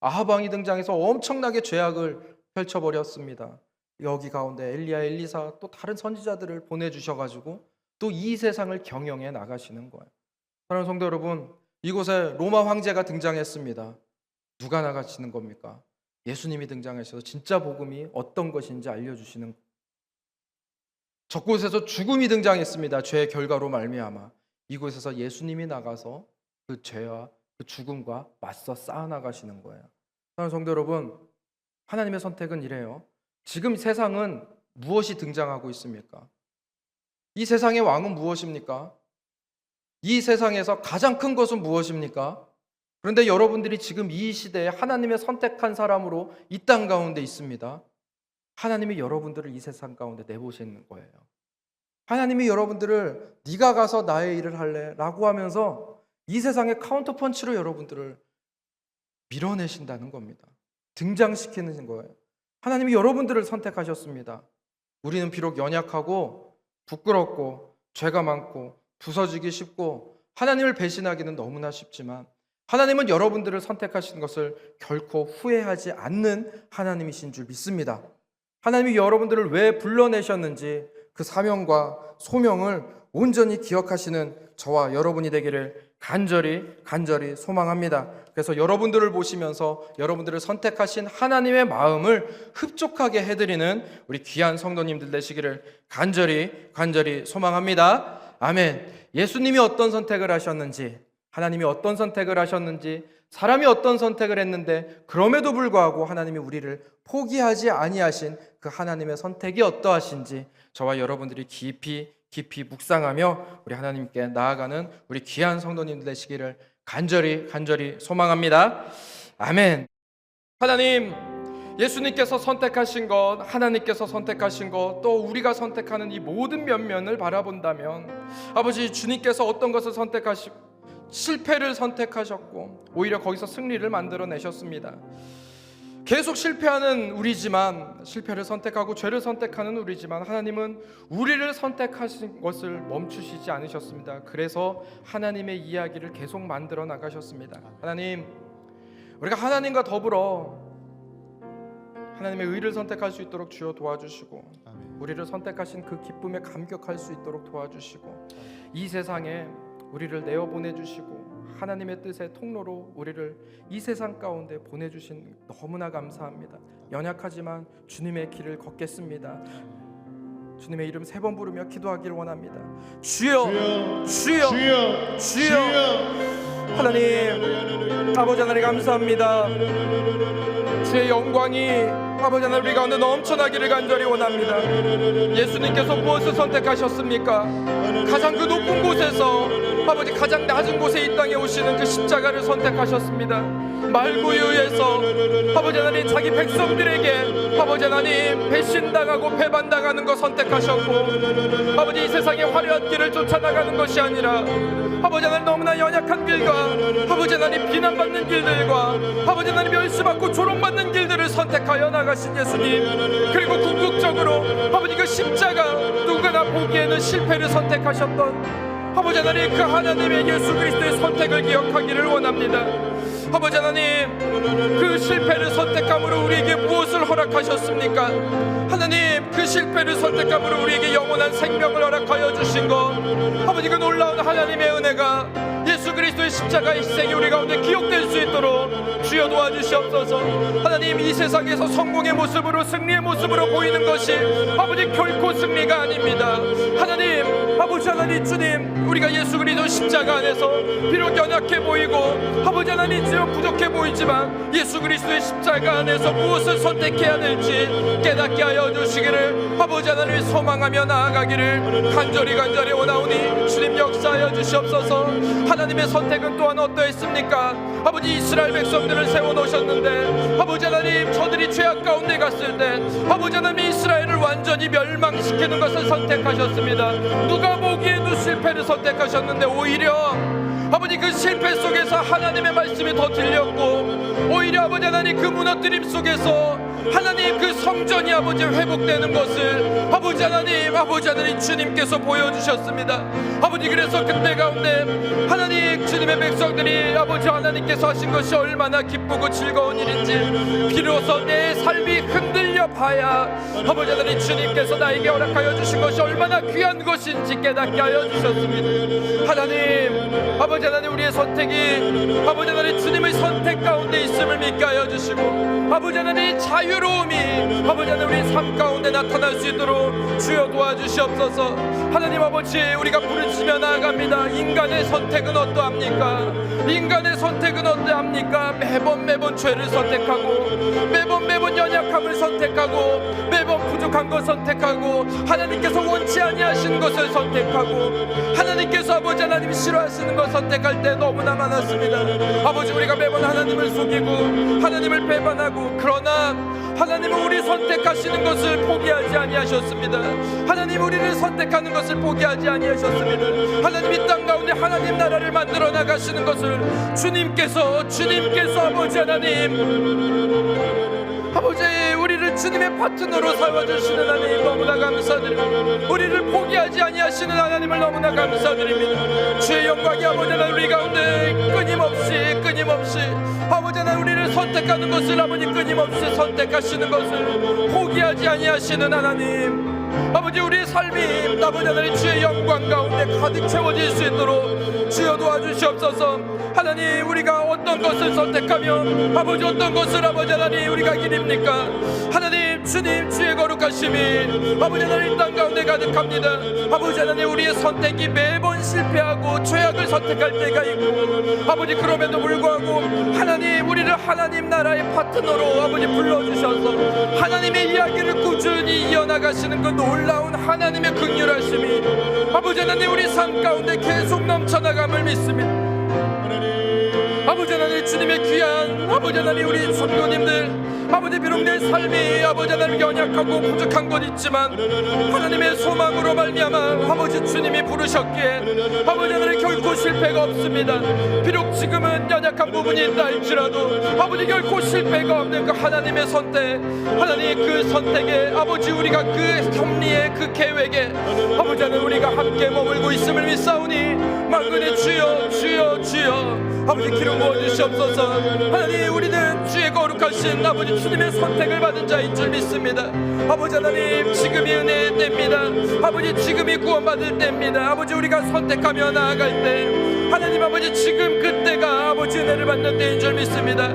아합 왕이 등장해서 엄청나게 죄악을 펼쳐버렸습니다. 여기 가운데 엘리야, 엘리사 또 다른 선지자들을 보내주셔가지고 또 이 세상을 경영해 나가시는 거예요. 사랑하는 성도 여러분, 이곳에 로마 황제가 등장했습니다. 누가 나가시는 겁니까? 예수님이 등장하셔서 진짜 복음이 어떤 것인지 알려주시는 거예요. 저곳에서 죽음이 등장했습니다. 죄의 결과로 말미암아. 이곳에서 예수님이 나가서 그 죄와 그 죽음과 맞서 쌓아나가시는 거예요. 사랑하는 성도 여러분, 하나님의 선택은 이래요. 지금 세상은 무엇이 등장하고 있습니까? 이 세상의 왕은 무엇입니까? 이 세상에서 가장 큰 것은 무엇입니까? 그런데 여러분들이 지금 이 시대에 하나님의 선택한 사람으로 이 땅 가운데 있습니다. 하나님이 여러분들을 이 세상 가운데 내보시는 거예요. 하나님이 여러분들을 네가 가서 나의 일을 할래? 라고 하면서 이 세상의 카운터펀치로 여러분들을 밀어내신다는 겁니다. 등장시키는 거예요. 하나님이 여러분들을 선택하셨습니다. 우리는 비록 연약하고 부끄럽고 죄가 많고 부서지기 쉽고 하나님을 배신하기는 너무나 쉽지만 하나님은 여러분들을 선택하신 것을 결코 후회하지 않는 하나님이신 줄 믿습니다. 하나님이 여러분들을 왜 불러내셨는지 그 사명과 소명을 온전히 기억하시는 저와 여러분이 되기를 간절히 소망합니다. 그래서 여러분들을 보시면서 여러분들을 선택하신 하나님의 마음을 흡족하게 해드리는 우리 귀한 성도님들 되시기를 간절히 소망합니다. 아멘. 예수님이 어떤 선택을 하셨는지, 하나님이 어떤 선택을 하셨는지, 사람이 어떤 선택을 했는데 그럼에도 불구하고 하나님이 우리를 포기하지 아니하신 그 하나님의 선택이 어떠하신지 저와 여러분들이 깊이 묵상하며 우리 하나님께 나아가는 우리 귀한 성도님들 되시기를 간절히 소망합니다. 아멘. 하나님, 예수님께서 선택하신 것, 하나님께서 선택하신 것, 또 우리가 선택하는 이 모든 면면을 바라본다면 아버지, 주님께서 어떤 것을 선택하시고 실패를 선택하셨고 오히려 거기서 승리를 만들어내셨습니다. 계속 실패하는 우리지만, 실패를 선택하고 죄를 선택하는 우리지만 하나님은 우리를 선택하신 것을 멈추시지 않으셨습니다. 그래서 하나님의 이야기를 계속 만들어 나가셨습니다. 하나님, 우리가 하나님과 더불어 하나님의 의를 선택할 수 있도록 주여 도와주시고 우리를 선택하신 그 기쁨에 감격할 수 있도록 도와주시고 이 세상에 우리를 내어보내주시고 하나님의 뜻의 통로로 우리를 이 세상 가운데 보내주신 너무나 감사합니다. 연약하지만 주님의 길을 걷겠습니다. 주님의 이름 3번 부르며 기도하기를 원합니다. 주여, 주여, 주여, 주여. 하나님, 아버지 하나님 감사합니다. 주의 영광이 아버지 하나님 우리 가운데 넘쳐나기를 간절히 원합니다. 예수님께서 무엇을 선택하셨습니까? 가장 그 높은 곳에서 아버지 가장 낮은 곳에 이 땅에 오시는 그 십자가를 선택하셨습니다. 말구유에서 아버지 하나님 자기 백성들에게 아버지 하나님 배신당하고 배반당하는 것 선택하셨고, 아버지 이 세상의 화려한 길을 쫓아나가는 것이 아니라 아버지 하나님 너무나 연약한 길과 아버지 하나님 비난받는 길들과 아버지 하나님 멸시받고 조롱받는 길들을 선택하여 나가신 예수님, 그리고 궁극적으로 아버지 그 십자가 누구나 보기에는 실패를 선택하셨던 아버지 하나님 그 하나님의 예수 그리스도의 선택을 기억하기를 원합니다. 아버지 하나님, 그 실패를 선택함으로 우리에게 무엇을 허락하셨습니까? 하나님, 그 실패를 선택함으로 우리에게 영원한 생명을 허락하여 주신 것, 아버지 그 놀라운 하나님의 은혜가 예수 그리스도의 십자가의 희생이 우리 가운데 기억될 수 있도록 주여 도와주시옵소서. 하나님, 이 세상에서 성공의 모습으로 승리의 모습으로 보이는 것이 아버지 결코 승리가 아닙니다. 하나님, 아버지 하나님, 주님, 우리가 예수 그리스도 십자가 안에서 비록 연약해 보이고 아버지 하나님 지금 부족해 보이지만 예수 그리스도의 십자가 안에서 무엇을 선택해야 될지 깨닫게 하여 주시기를 아버지 하나님을 소망하며 나아가기를 간절히 원하오니 주님 역사하여 주시옵소서. 하나님의 선택은 또한 어떠했습니까? 아버지 이스라엘 백성들을 세워놓으셨는데 아버지 하나님 저들이 죄악 가운데 갔을 때 아버지 하나님 이스라엘을 완전히 멸망시키는 것을 선택하셨습니다. 누가 보기에도 실패를 선택하셨는데 오히려 아버지 그 실패 속에서 하나님의 말씀이 더 들렸고, 오히려 아버지 하나님 그 무너뜨림 속에서 하나님 그 성전이 아버지 회복되는 것을 아버지 하나님 주님께서 보여주셨습니다. 아버지 그래서 그때 가운데 하나님 주님의 백성들이 아버지 하나님께서 하신 것이 얼마나 기쁘고 즐거운 일인지, 비로소 내 삶이 흔들려 봐야 아버지 하나님 주님께서 나에게 허락하여 주신 것이 얼마나 귀한 것인지 깨닫게 하여 주셨습니다. 하나님, 아버지 하나님 우리의 선택이 아버지 하나님 주님의 선택 가운데 있음을 믿게 하여 주시고, 아버지 하나님 자유로움이 아버지 하나님 우리 삶 가운데 나타날 수 있도록 주여 도와주시옵소서. 하나님 아버지, 우리가 부르짖으며 나아갑니다. 인간의 선택은 어떠합니까? 인간의 선택은 어떠합니까? 매번 죄를 선택하고 매번 연약함을 선택하고 매번 부족한 것 선택하고 하나님께서 원치 아니하시는 것을 선택하고 하나님께서 아버지 하나님 싫어하시는 것 선택할 때 너무나 많았습니다. 아버지, 우리가 매번 하나님을 속이고 하나님을 배반하고, 그러나 하나님은 우리 선택하시는 것을 포기하지 아니하셨습니다. 하나님 우리를 선택하는 것을 포기하지 아니하셨습니다. 하나님 이 땅 가운데 하나님 나라를 만들어 나가시는 것을 주님께서 아버지 아버지 우리를 주님의 파트너로 삼아주시는 하나님 너무나 감사드립니다. 우리를 포기하지 아니하시는 하나님을 너무나 감사드립니다. 주의 영광이 아버지 하나님 우리 가운데 끊임없이 아버지 하나님 우리를 선택하는 것을 아버지 끊임없이 선택하시는 것을 포기하지 아니하시는 하나님, 아버지 우리의 삶이 아버지 하나님 주의 영광 가운데 가득 채워질 수 있도록 주여 도와주시옵소서. 하나님, 우리가 어떤 것을 선택하며 아버지 어떤 것을 아버지 하나님 우리가 기립니까? 하나님 주님 주의 거룩하심이 아버지 하나님 이 땅 가운데 가득합니다. 아버지 하나님 우리의 선택이 매번 실패하고 죄악을 선택할 때가 있고, 아버지 그럼에도 불구하고 하나님 우리를 하나님 나라의 파트너로 아버지 불러주셔서 하나님의 이야기를 꾸준히 이어나가시는 그 놀라운 하나님의 긍휼하심이 아버지 하나님 우리 삶 가운데 계속 넘쳐나감을 믿습니다. 아버지 하나님 주님의 귀한 아버지 하나님 우리 성도님들, 아버지 비록 내 삶이 아버지 하나님 연약하고 부족한 것 있지만 하나님의 소망으로 말미암아 아버지 주님이 부르셨기에 아버지 하나님 결코 실패가 없습니다. 비록 지금은 연약한 부분이 있다 할지라도 아버지 결코 실패가 없는 그 하나님의 선택, 하나님 그 선택에 아버지 우리가 그 섭리의 그 계획에 아버지 하나님 우리가 함께 머물고 있음을 믿사오니 만군의 주여 아버지 기름 부어주시옵소서. 하나님 우리는 주의 거룩하신 아버지 주님의 선택을 받은 자인 줄 믿습니다. 아버지 하나님 지금이 은혜의 때입니다. 아버지 지금이 구원받을 때입니다. 아버지 우리가 선택하며 나아갈 때 하나님 아버지 지금 그때가 아버지 은혜를 받는 때인 줄 믿습니다.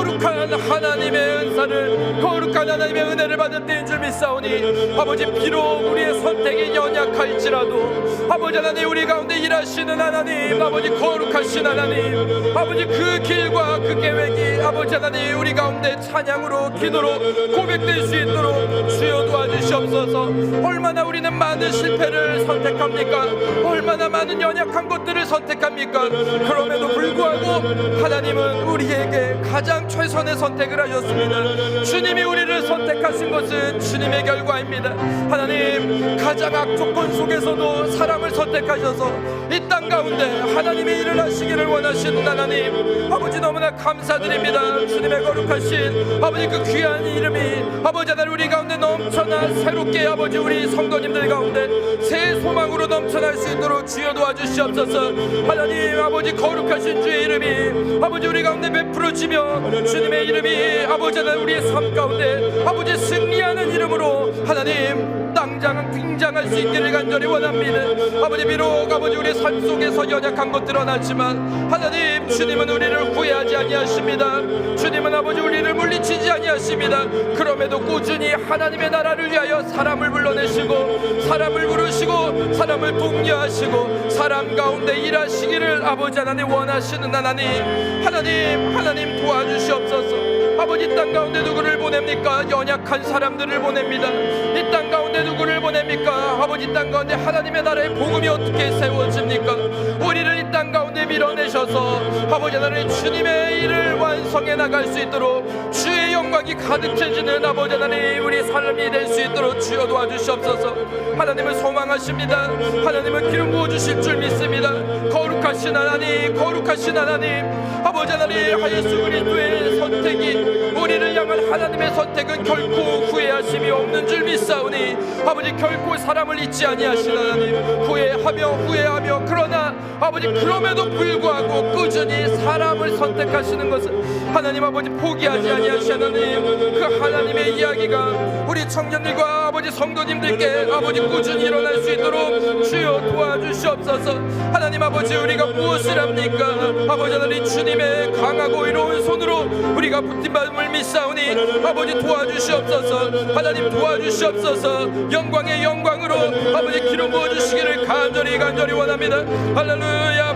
거룩한 하나님의 은사를, 거룩한 하나님의 은혜를 받을 때인 줄 믿사오니 아버지, 비록 우리의 선택이 연약할지라도 아버지 하나님, 우리 가운데 일하시는 하나님, 아버지 거룩하신 하나님, 아버지 그 길과 그 계획이 아버지 하나님 우리 가운데 찬양으로, 기도로 고백될 수 있도록 주여 도와주시옵소서. 얼마나 우리는 많은 실패를 선택합니까? 얼마나 많은 연약한 것들을 선택합니까? 그럼에도 불구하고 하나님은 우리에게 가장 최선의 선택을 하셨습니다. 주님이 우리를 선택하신 것은 주님의 결과입니다. 하나님, 가장 악조건 속에서도 사람을 선택하셔서 이 땅 가운데 하나님의 일을 하시기를 원하시는 하나님, 아버지 너무나 감사드립니다. 주님의 거룩하신 아버지 그 귀한 이름이 아버지 하나님 우리 가운데 넘쳐나 새롭게 아버지 우리 성도님들 가운데 새 소망으로 넘쳐날 수 있도록 주여 도와주시옵소서. 하나님, 아버지 거룩하신 주의 이름이 아버지 우리 가운데 베풀어지며 주님의 이름이 아버지 하나님 우리의 삶 가운데 아버지 승리하는 이름으로 하나님 등장할 수 있기를 간절히 원합니다. 아버지, 비록 아버지 우리 삶 속에서 연약한 것 드러났지만 하나님, 주님은 우리를 후회하지 아니하십니다. 주님은 아버지 우리를 물리치지 아니하십니다. 그럼에도 꾸준히 하나님의 나라를 위하여 사람을 불러내시고 사람을 부르시고 사람을 독려하시고 사람 가운데 일하시기를 아버지 하나님 원하시는 하나님 도와주시옵소서. 아버지, 땅 가운데 누구를 보냅니까? 연약한 사람들을 보냅니다. 이 땅 가운데 누구를 보냅니까? 아버지, 땅 가운데 하나님의 나라의 복음이 어떻게 세워집니까? 우리를 이 땅 가운데 밀어내셔서 아버지 하나님 주님의 일을 완성해 나갈 수 있도록 주의 영광이 가득해지는 아버지 하나님 우리 삶이 될 수 있도록 주여 도와주시옵소서. 하나님을 소망하십니다. 하나님은 기름 부어주실 줄 믿습니다. 거룩하신 하나님, 거룩하신 하나님, 아버지 하나님, 예수 그리스도의 선택이 우리를 향한 하나님의 선택은 결코 후회하심이 없는 줄 믿사오니 아버지, 결코 사람을 잊지 아니하신 하나님, 후회하며 그러나 아버지 그럼에도 불구하고 꾸준히 사람을 선택하시는 것을 하나님 아버지 포기하지 아니하신 하나님, 그 하나님의 이야기가 우리 청년들과 아버지 성도님들께 아버지 꾸준히 일어날 수 있도록 주여 도와주시옵소서. 하나님 아버지, 우리가 무엇을 합니까? 아버지 하나님, 주님의 강하고 이로운 손으로 우리가 붙임받음을 믿사오니 아버지 도와주시옵소서. 하나님 도와주시옵소서. 영광의 영광으로 아버지 기름 부어주시기를 간절히 원합니다. 할렐루야.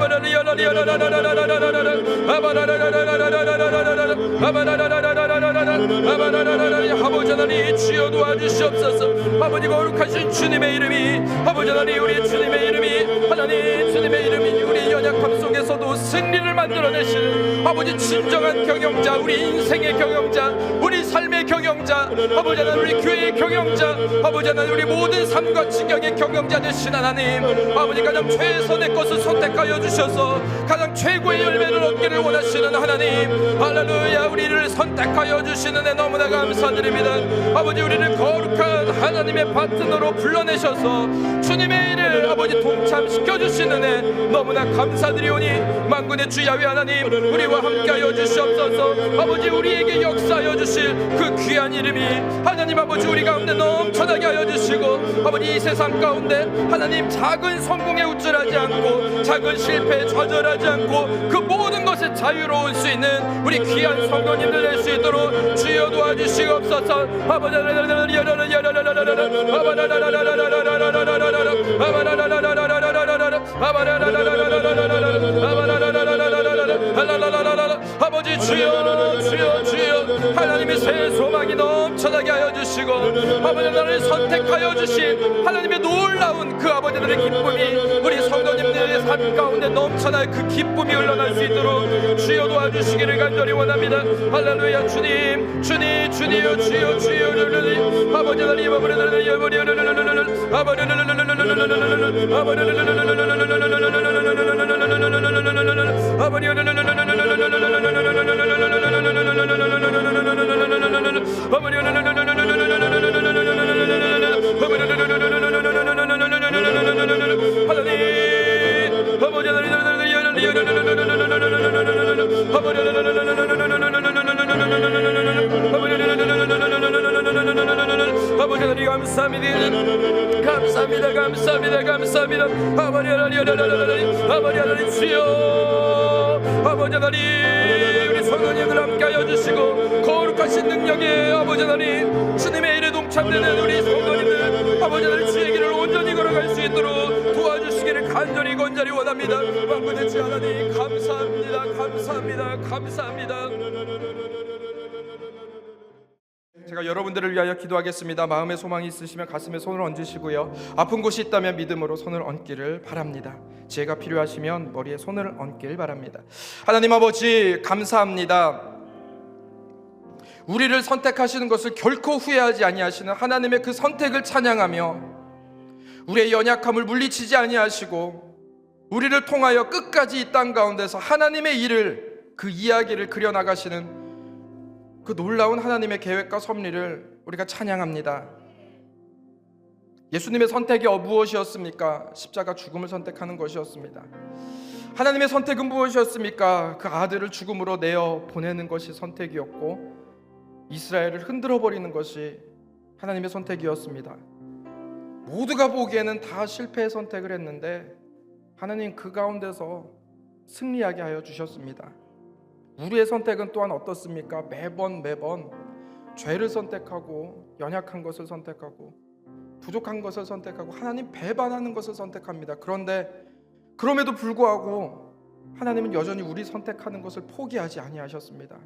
아버지 하나님 주여 도와주시옵소서. 아버지 거룩하신 주님의 이름이 아버지 하나님 우리 주님의 이름이 하나님 주님의 이름이 우리 연약함 속에서도 승리를 만들어내시는 아버지 진정한 경영자, 우리 인생의 경영자, 우리 삶의 경영자, 아버지 하나님 우리 교회의 경영자, 아버지 하나님 우리 모든 삶과 지경의 경영자 되신 하나님, 아버지 가장 최선의 것을 선택하여 주셔서 가장 최고의 열매를 얻기를 원하시는 하나님, 할렐루야. 우리를 선택하여 주시는 애 너무나 감사드립니다. 아버지, 우리를 거룩한 하나님의 파트너로 불러내셔서 주님의 일을 아버지 동참시켜 주시는 애 너무나 감사드리오니 만군의 주 야훼 하나님, 우리와 함께하여 주시옵소서. 아버지, 우리에게 역사하여 주실 그 귀한 이름이 하나님 아버지 우리 가운데 넘쳐나게 하여 주시고 아버지 이 세상 가운데 하나님 작은 성공에 우쭐하지 않고 작은 실패에 좌절하지 않고 그 모든 것에 자유로울 수 있는 우리 귀한 성도님들 될 수 있도록 주여 도와주시옵소서. 아버지 아버지 주여 하나님의 새 소망이 넘쳐나게 하여 주시고 아버지 나를 선택하여 주신 하나님의 놀라운 그 아버지 나의 기쁨이 우리 성도님들의 삶 가운데 넘쳐날 그 기쁨이 흘러날 수 있도록 주여 도와주시기를 간절히 원합니다. 할렐루야. 주여 아버지 하나님 감사합니다. 감사합니다. 감사합니다. 감사합니다. 아버지 하나님 주여, 아버지 하나님 우리 성도님들 함께하여 주시고 거룩하신 능력에 아버지 하나님 주님의 일에 동참되는 우리 성도님들 아버지 하나님 주의 길을 온전히 걸어갈 수 있도록 도와주시기를 간절히 건절히 원합니다. 만군의 주 하나님 감사합니다. 감사합니다. 감사합니다. 제가 여러분들을 위하여 기도하겠습니다. 마음에 소망이 있으시면 가슴에 손을 얹으시고요, 아픈 곳이 있다면 믿음으로 손을 얹기를 바랍니다. 지혜가 필요하시면 머리에 손을 얹길 바랍니다. 하나님 아버지 감사합니다. 우리를 선택하시는 것을 결코 후회하지 아니하시는 하나님의 그 선택을 찬양하며 우리의 연약함을 물리치지 아니하시고 우리를 통하여 끝까지 이 땅 가운데서 하나님의 일을, 그 이야기를 그려나가시는 그 놀라운 하나님의 계획과 섭리를 우리가 찬양합니다. 예수님의 선택이 무엇이었습니까? 십자가 죽음을 선택하는 것이었습니다. 하나님의 선택은 무엇이었습니까? 그 아들을 죽음으로 내어 보내는 것이 선택이었고 이스라엘을 흔들어 버리는 것이 하나님의 선택이었습니다. 모두가 보기에는 다 실패의 선택을 했는데 하나님 그 가운데서 승리하게 하여 주셨습니다. 우리의 선택은 또한 어떻습니까? 매번 죄를 선택하고 연약한 것을 선택하고 부족한 것을 선택하고 하나님 배반하는 것을 선택합니다. 그런데 그럼에도 불구하고 하나님은 여전히 우리 선택하는 것을 포기하지 아니하셨습니다.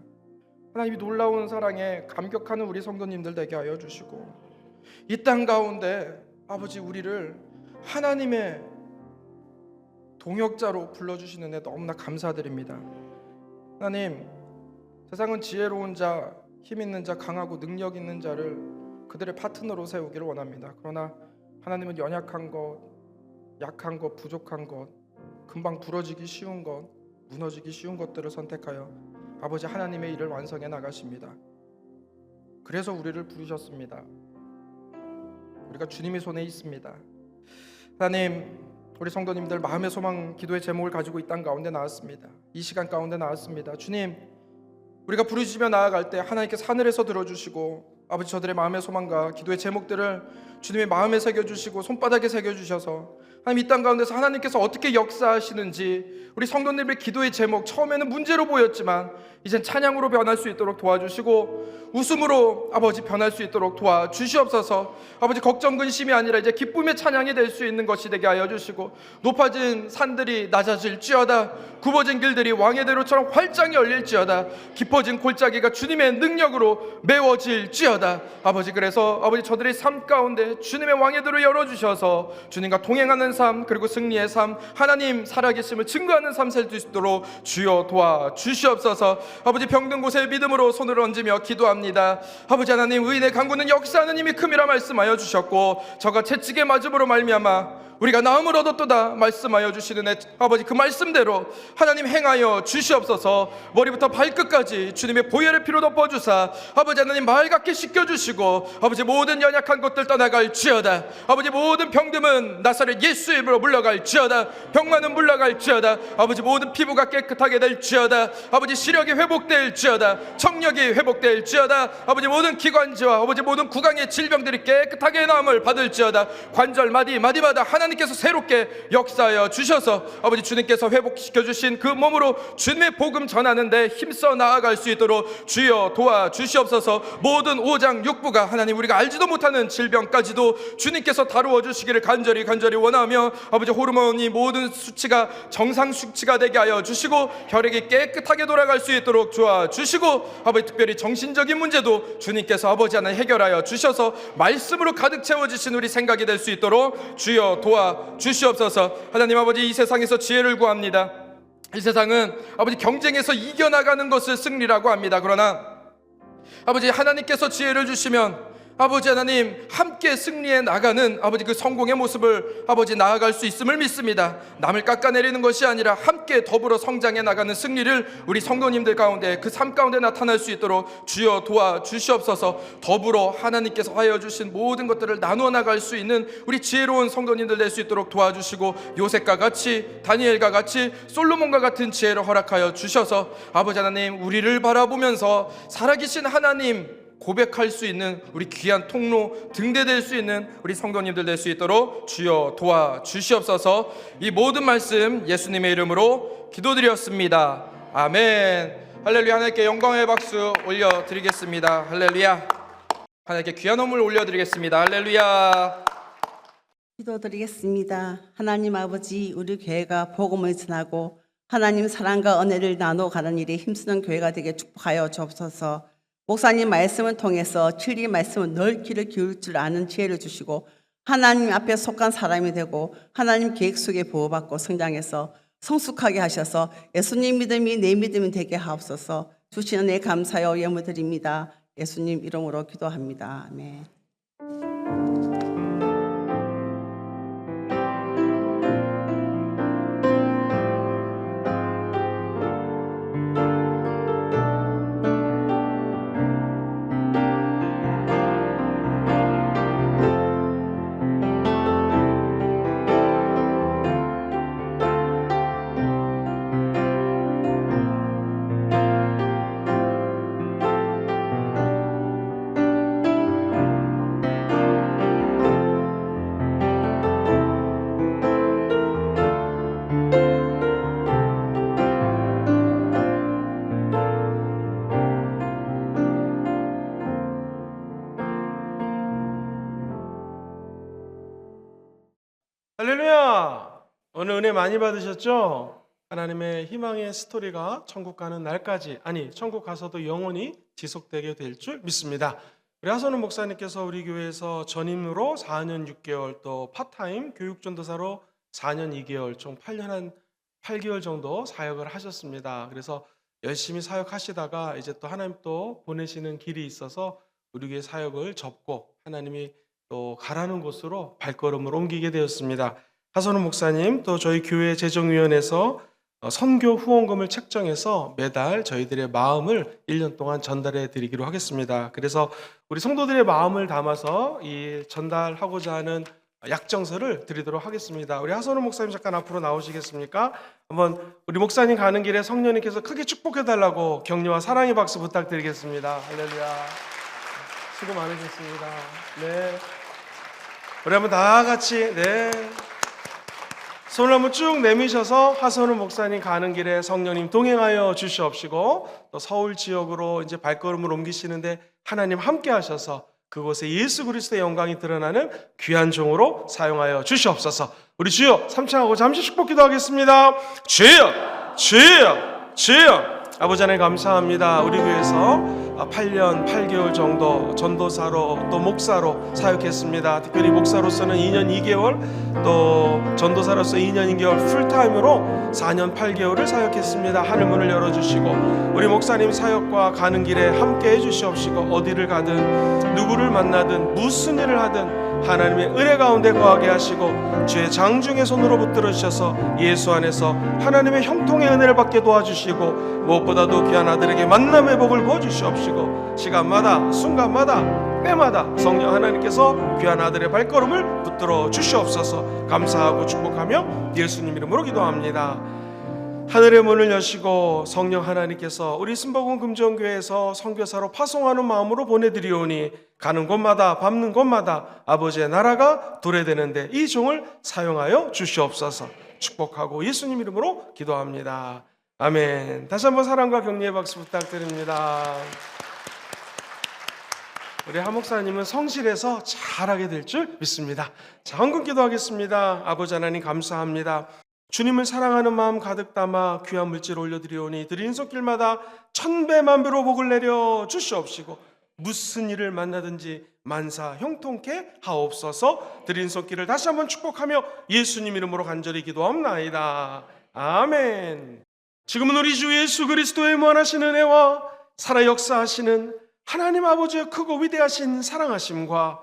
하나님이 놀라운 사랑에 감격하는 우리 성도님들 되게 하여 주시고 이 땅 가운데 아버지 우리를 하나님의 동역자로 불러주시는 데 너무나 감사드립니다. 하나님, 세상은 지혜로운 자, 힘 있는 자, 강하고 능력 있는 자를 그들의 파트너로 세우기를 원합니다. 그러나 하나님은 연약한 것, 약한 것, 부족한 것, 금방 부러지기 쉬운 것, 무너지기 쉬운 것들을 선택하여 아버지 하나님의 일을 완성해 나가십니다. 그래서 우리를 부르셨습니다. 우리가 주님의 손에 있습니다. 하나님, 우리 성도님들 마음의 소망, 기도의 제목을 가지고 이 땅 가운데 나왔습니다. 이 시간 가운데 나왔습니다. 주님, 우리가 부르짖으며 나아갈 때 하나님께서 하늘에서 들어주시고 아버지 저들의 마음의 소망과 기도의 제목들을 주님의 마음에 새겨주시고 손바닥에 새겨주셔서 하나님 이 땅 가운데서 하나님께서 어떻게 역사하시는지 우리 성도님들의 기도의 제목, 처음에는 문제로 보였지만 이젠 찬양으로 변할 수 있도록 도와주시고 웃음으로 아버지 변할 수 있도록 도와주시옵소서. 아버지 걱정 근심이 아니라 이제 기쁨의 찬양이 될 수 있는 것이 되게 하여 주시고 높아진 산들이 낮아질지어다, 굽어진 길들이 왕의 대로처럼 활짝 열릴지어다, 깊어진 골짜기가 주님의 능력으로 메워질지어다. 아버지 그래서 아버지 저들의 삶 가운데 주님의 왕의 대로 열어주셔서 주님과 동행하는 삶, 그리고 승리의 삶, 하나님 살아계심을 증거하는 삶 살 수 있도록 주여 도와주시옵소서. 아버지 병든 곳에 믿음으로 손을 얹으며 기도합니다. 아버지 하나님, 의인의 강구는 역사하는 힘이 큼이라 말씀하여 주셨고 저가 채찍에 맞음으로 말미암아 우리가 나음을 얻었도다 말씀하여 주시는 아버지 그 말씀대로 하나님 행하여 주시옵소서. 머리부터 발끝까지 주님의 보혈의 피로 덮어주사 아버지 하나님 맑게 씻겨주시고 아버지 모든 연약한 것들 떠나갈지어다. 아버지 모든 병듦은 나사렛 예수의 이름으로 물러갈지어다. 병만은 물러갈지어다. 아버지 모든 피부가 깨끗하게 될지어다. 아버지 시력이 회복될지어다. 청력이 회복될지어다. 아버지 모든 기관지와 아버지 모든 구강의 질병들이 깨끗하게 나음을 받을지어다. 관절 마디마다 하나님께서 새롭게 역사하여 주셔서 아버지 주님께서 회복시켜 주신 그 몸으로 주님의 복음 전하는데 힘써 나아갈 수 있도록 주여 도와주시옵소서. 모든 오장 육부가 하나님 우리가 알지도 못하는 질병까지도 주님께서 다루어 주시기를 간절히 원하며 아버지 호르몬이 모든 수치가 정상 수치가 되게 하여 주시고 혈액이 깨끗하게 돌아갈 수 있도록 도와주시고 아버지 특별히 정신적인 문제도 주님께서 아버지 하나님 해결하여 주셔서 말씀으로 가득 채워주신 우리 생각이 될 수 있도록 주여 도와주시옵소서. 하나님 아버지 이 세상에서 지혜를 구합니다. 이 세상은 아버지 경쟁에서 이겨나가는 것을 승리라고 합니다. 그러나 아버지 하나님께서 지혜를 주시면 아버지 하나님 함께 승리해 나가는 아버지 그 성공의 모습을 아버지 나아갈 수 있음을 믿습니다. 남을 깎아내리는 것이 아니라 함께 더불어 성장해 나가는 승리를 우리 성도님들 가운데 그 삶 가운데 나타날 수 있도록 주여 도와주시옵소서. 더불어 하나님께서 하여 주신 모든 것들을 나누어 나갈 수 있는 우리 지혜로운 성도님들 될 수 있도록 도와주시고 요셉과 같이 다니엘과 같이 솔로몬과 같은 지혜를 허락하여 주셔서 아버지 하나님 우리를 바라보면서 살아계신 하나님 고백할 수 있는 우리 귀한 통로 등대될 수 있는 우리 성도님들 될 수 있도록 주여 도와주시옵소서. 이 모든 말씀 예수님의 이름으로 기도드렸습니다. 아멘. 할렐루야. 하나님께 영광의 박수 올려드리겠습니다. 할렐루야. 하나님께 귀한 헌물 올려드리겠습니다. 할렐루야. 기도드리겠습니다. 하나님 아버지, 우리 교회가 복음을 전하고 하나님 사랑과 은혜를 나눠 가는 일에 힘쓰는 교회가 되게 축복하여 주옵소서. 목사님 말씀을 통해서 진리 말씀을 늘 귀를 기울 줄 아는 지혜를 주시고 하나님 앞에 속한 사람이 되고 하나님 계획 속에 보호받고 성장해서 성숙하게 하셔서 예수님 믿음이 내 믿음이 되게 하옵소서. 주시는 은혜 감사하여 예물드립니다. 예수님 이름으로 기도합니다. 아멘. 할렐루야! 오늘 은혜 많이 받으셨죠? 하나님의 희망의 스토리가 천국 가는 날까지, 아니 천국 가서도 영원히 지속되게 될 줄 믿습니다. 우리 하선우 목사님께서 우리 교회에서 전임으로 4년 6개월, 또 파타임 교육전도사로 4년 2개월, 총 8년 한 8개월 정도 사역을 하셨습니다. 그래서 열심히 사역하시다가 이제 또 하나님 또 보내시는 길이 있어서 우리 교회 사역을 접고 하나님이 또 가라는 곳으로 발걸음을 옮기게 되었습니다. 하선우 목사님, 또 저희 교회 재정위원회에서 선교 후원금을 책정해서 매달 저희들의 마음을 1년 동안 전달해 드리기로 하겠습니다. 그래서 우리 성도들의 마음을 담아서 이 전달하고자 하는 약정서를 드리도록 하겠습니다. 우리 하선우 목사님 잠깐 앞으로 나오시겠습니까? 한번 우리 목사님 가는 길에 성령님께서 크게 축복해 달라고 격려와 사랑의 박수 부탁드리겠습니다. 할렐루야. 수고 많으셨습니다. 네. 우리 한번 다 같이 손을 한번 쭉 내미셔서 하선우 목사님 가는 길에 성령님 동행하여 주시옵시고, 또 서울 지역으로 이제 발걸음을 옮기시는데 하나님 함께 하셔서 그곳에 예수 그리스도의 영광이 드러나는 귀한 종으로 사용하여 주시옵소서. 우리 주여 삼창하고 잠시 축복 기도하겠습니다. 주여, 주여, 주여. 아버지 하나님 감사합니다. 우리 교회에서 8년 8개월 정도 전도사로 또 목사로 사역했습니다. 특별히 목사로서는 2년 2개월, 또 전도사로서 2년 2개월 풀타임으로 4년 8개월을 사역했습니다. 하늘문을 열어주시고 우리 목사님 사역과 가는 길에 함께 해주시옵시고, 어디를 가든 누구를 만나든 무슨 일을 하든 하나님의 은혜 가운데 거하게 하시고 주의 장중의 손으로 붙들어 주셔서 예수 안에서 하나님의 형통의 은혜를 받게 도와주시고, 무엇보다도 귀한 아들에게 만남의 복을 부어주시옵시고, 시간마다 순간마다 때마다 성령 하나님께서 귀한 아들의 발걸음을 붙들어 주시옵소서. 감사하고 축복하며 예수님 이름으로 기도합니다. 하늘의 문을 여시고 성령 하나님께서 우리 순복음 금정교회에서 선교사로 파송하는 마음으로 보내드리오니 가는 곳마다 밟는 곳마다 아버지의 나라가 도래되는데 이 종을 사용하여 주시옵소서. 축복하고 예수님 이름으로 기도합니다. 아멘. 다시 한번 사랑과 격려의 박수 부탁드립니다. 우리 하 목사님은 성실해서 잘하게 될 줄 믿습니다. 자, 헌금 기도하겠습니다. 아버지 하나님 감사합니다. 주님을 사랑하는 마음 가득 담아 귀한 물질 올려드리오니 드린 손길마다 1000배만배로 복을 내려 주시옵시고, 무슨 일을 만나든지 만사 형통케 하옵소서. 드린 손길을 다시 한번 축복하며 예수님 이름으로 간절히 기도합나이다. 아멘. 지금은 우리 주 예수 그리스도의 무한하신 은혜와 살아 역사하시는 하나님 아버지의 크고 위대하신 사랑하심과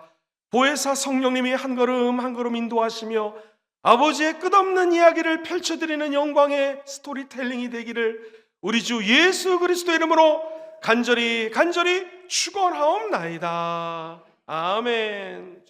보혜사 성령님이 한 걸음 한 걸음 인도하시며 아버지의 끝없는 이야기를 펼쳐드리는 영광의 스토리텔링이 되기를 우리 주 예수 그리스도 이름으로 간절히 축원하옵나이다. 아멘.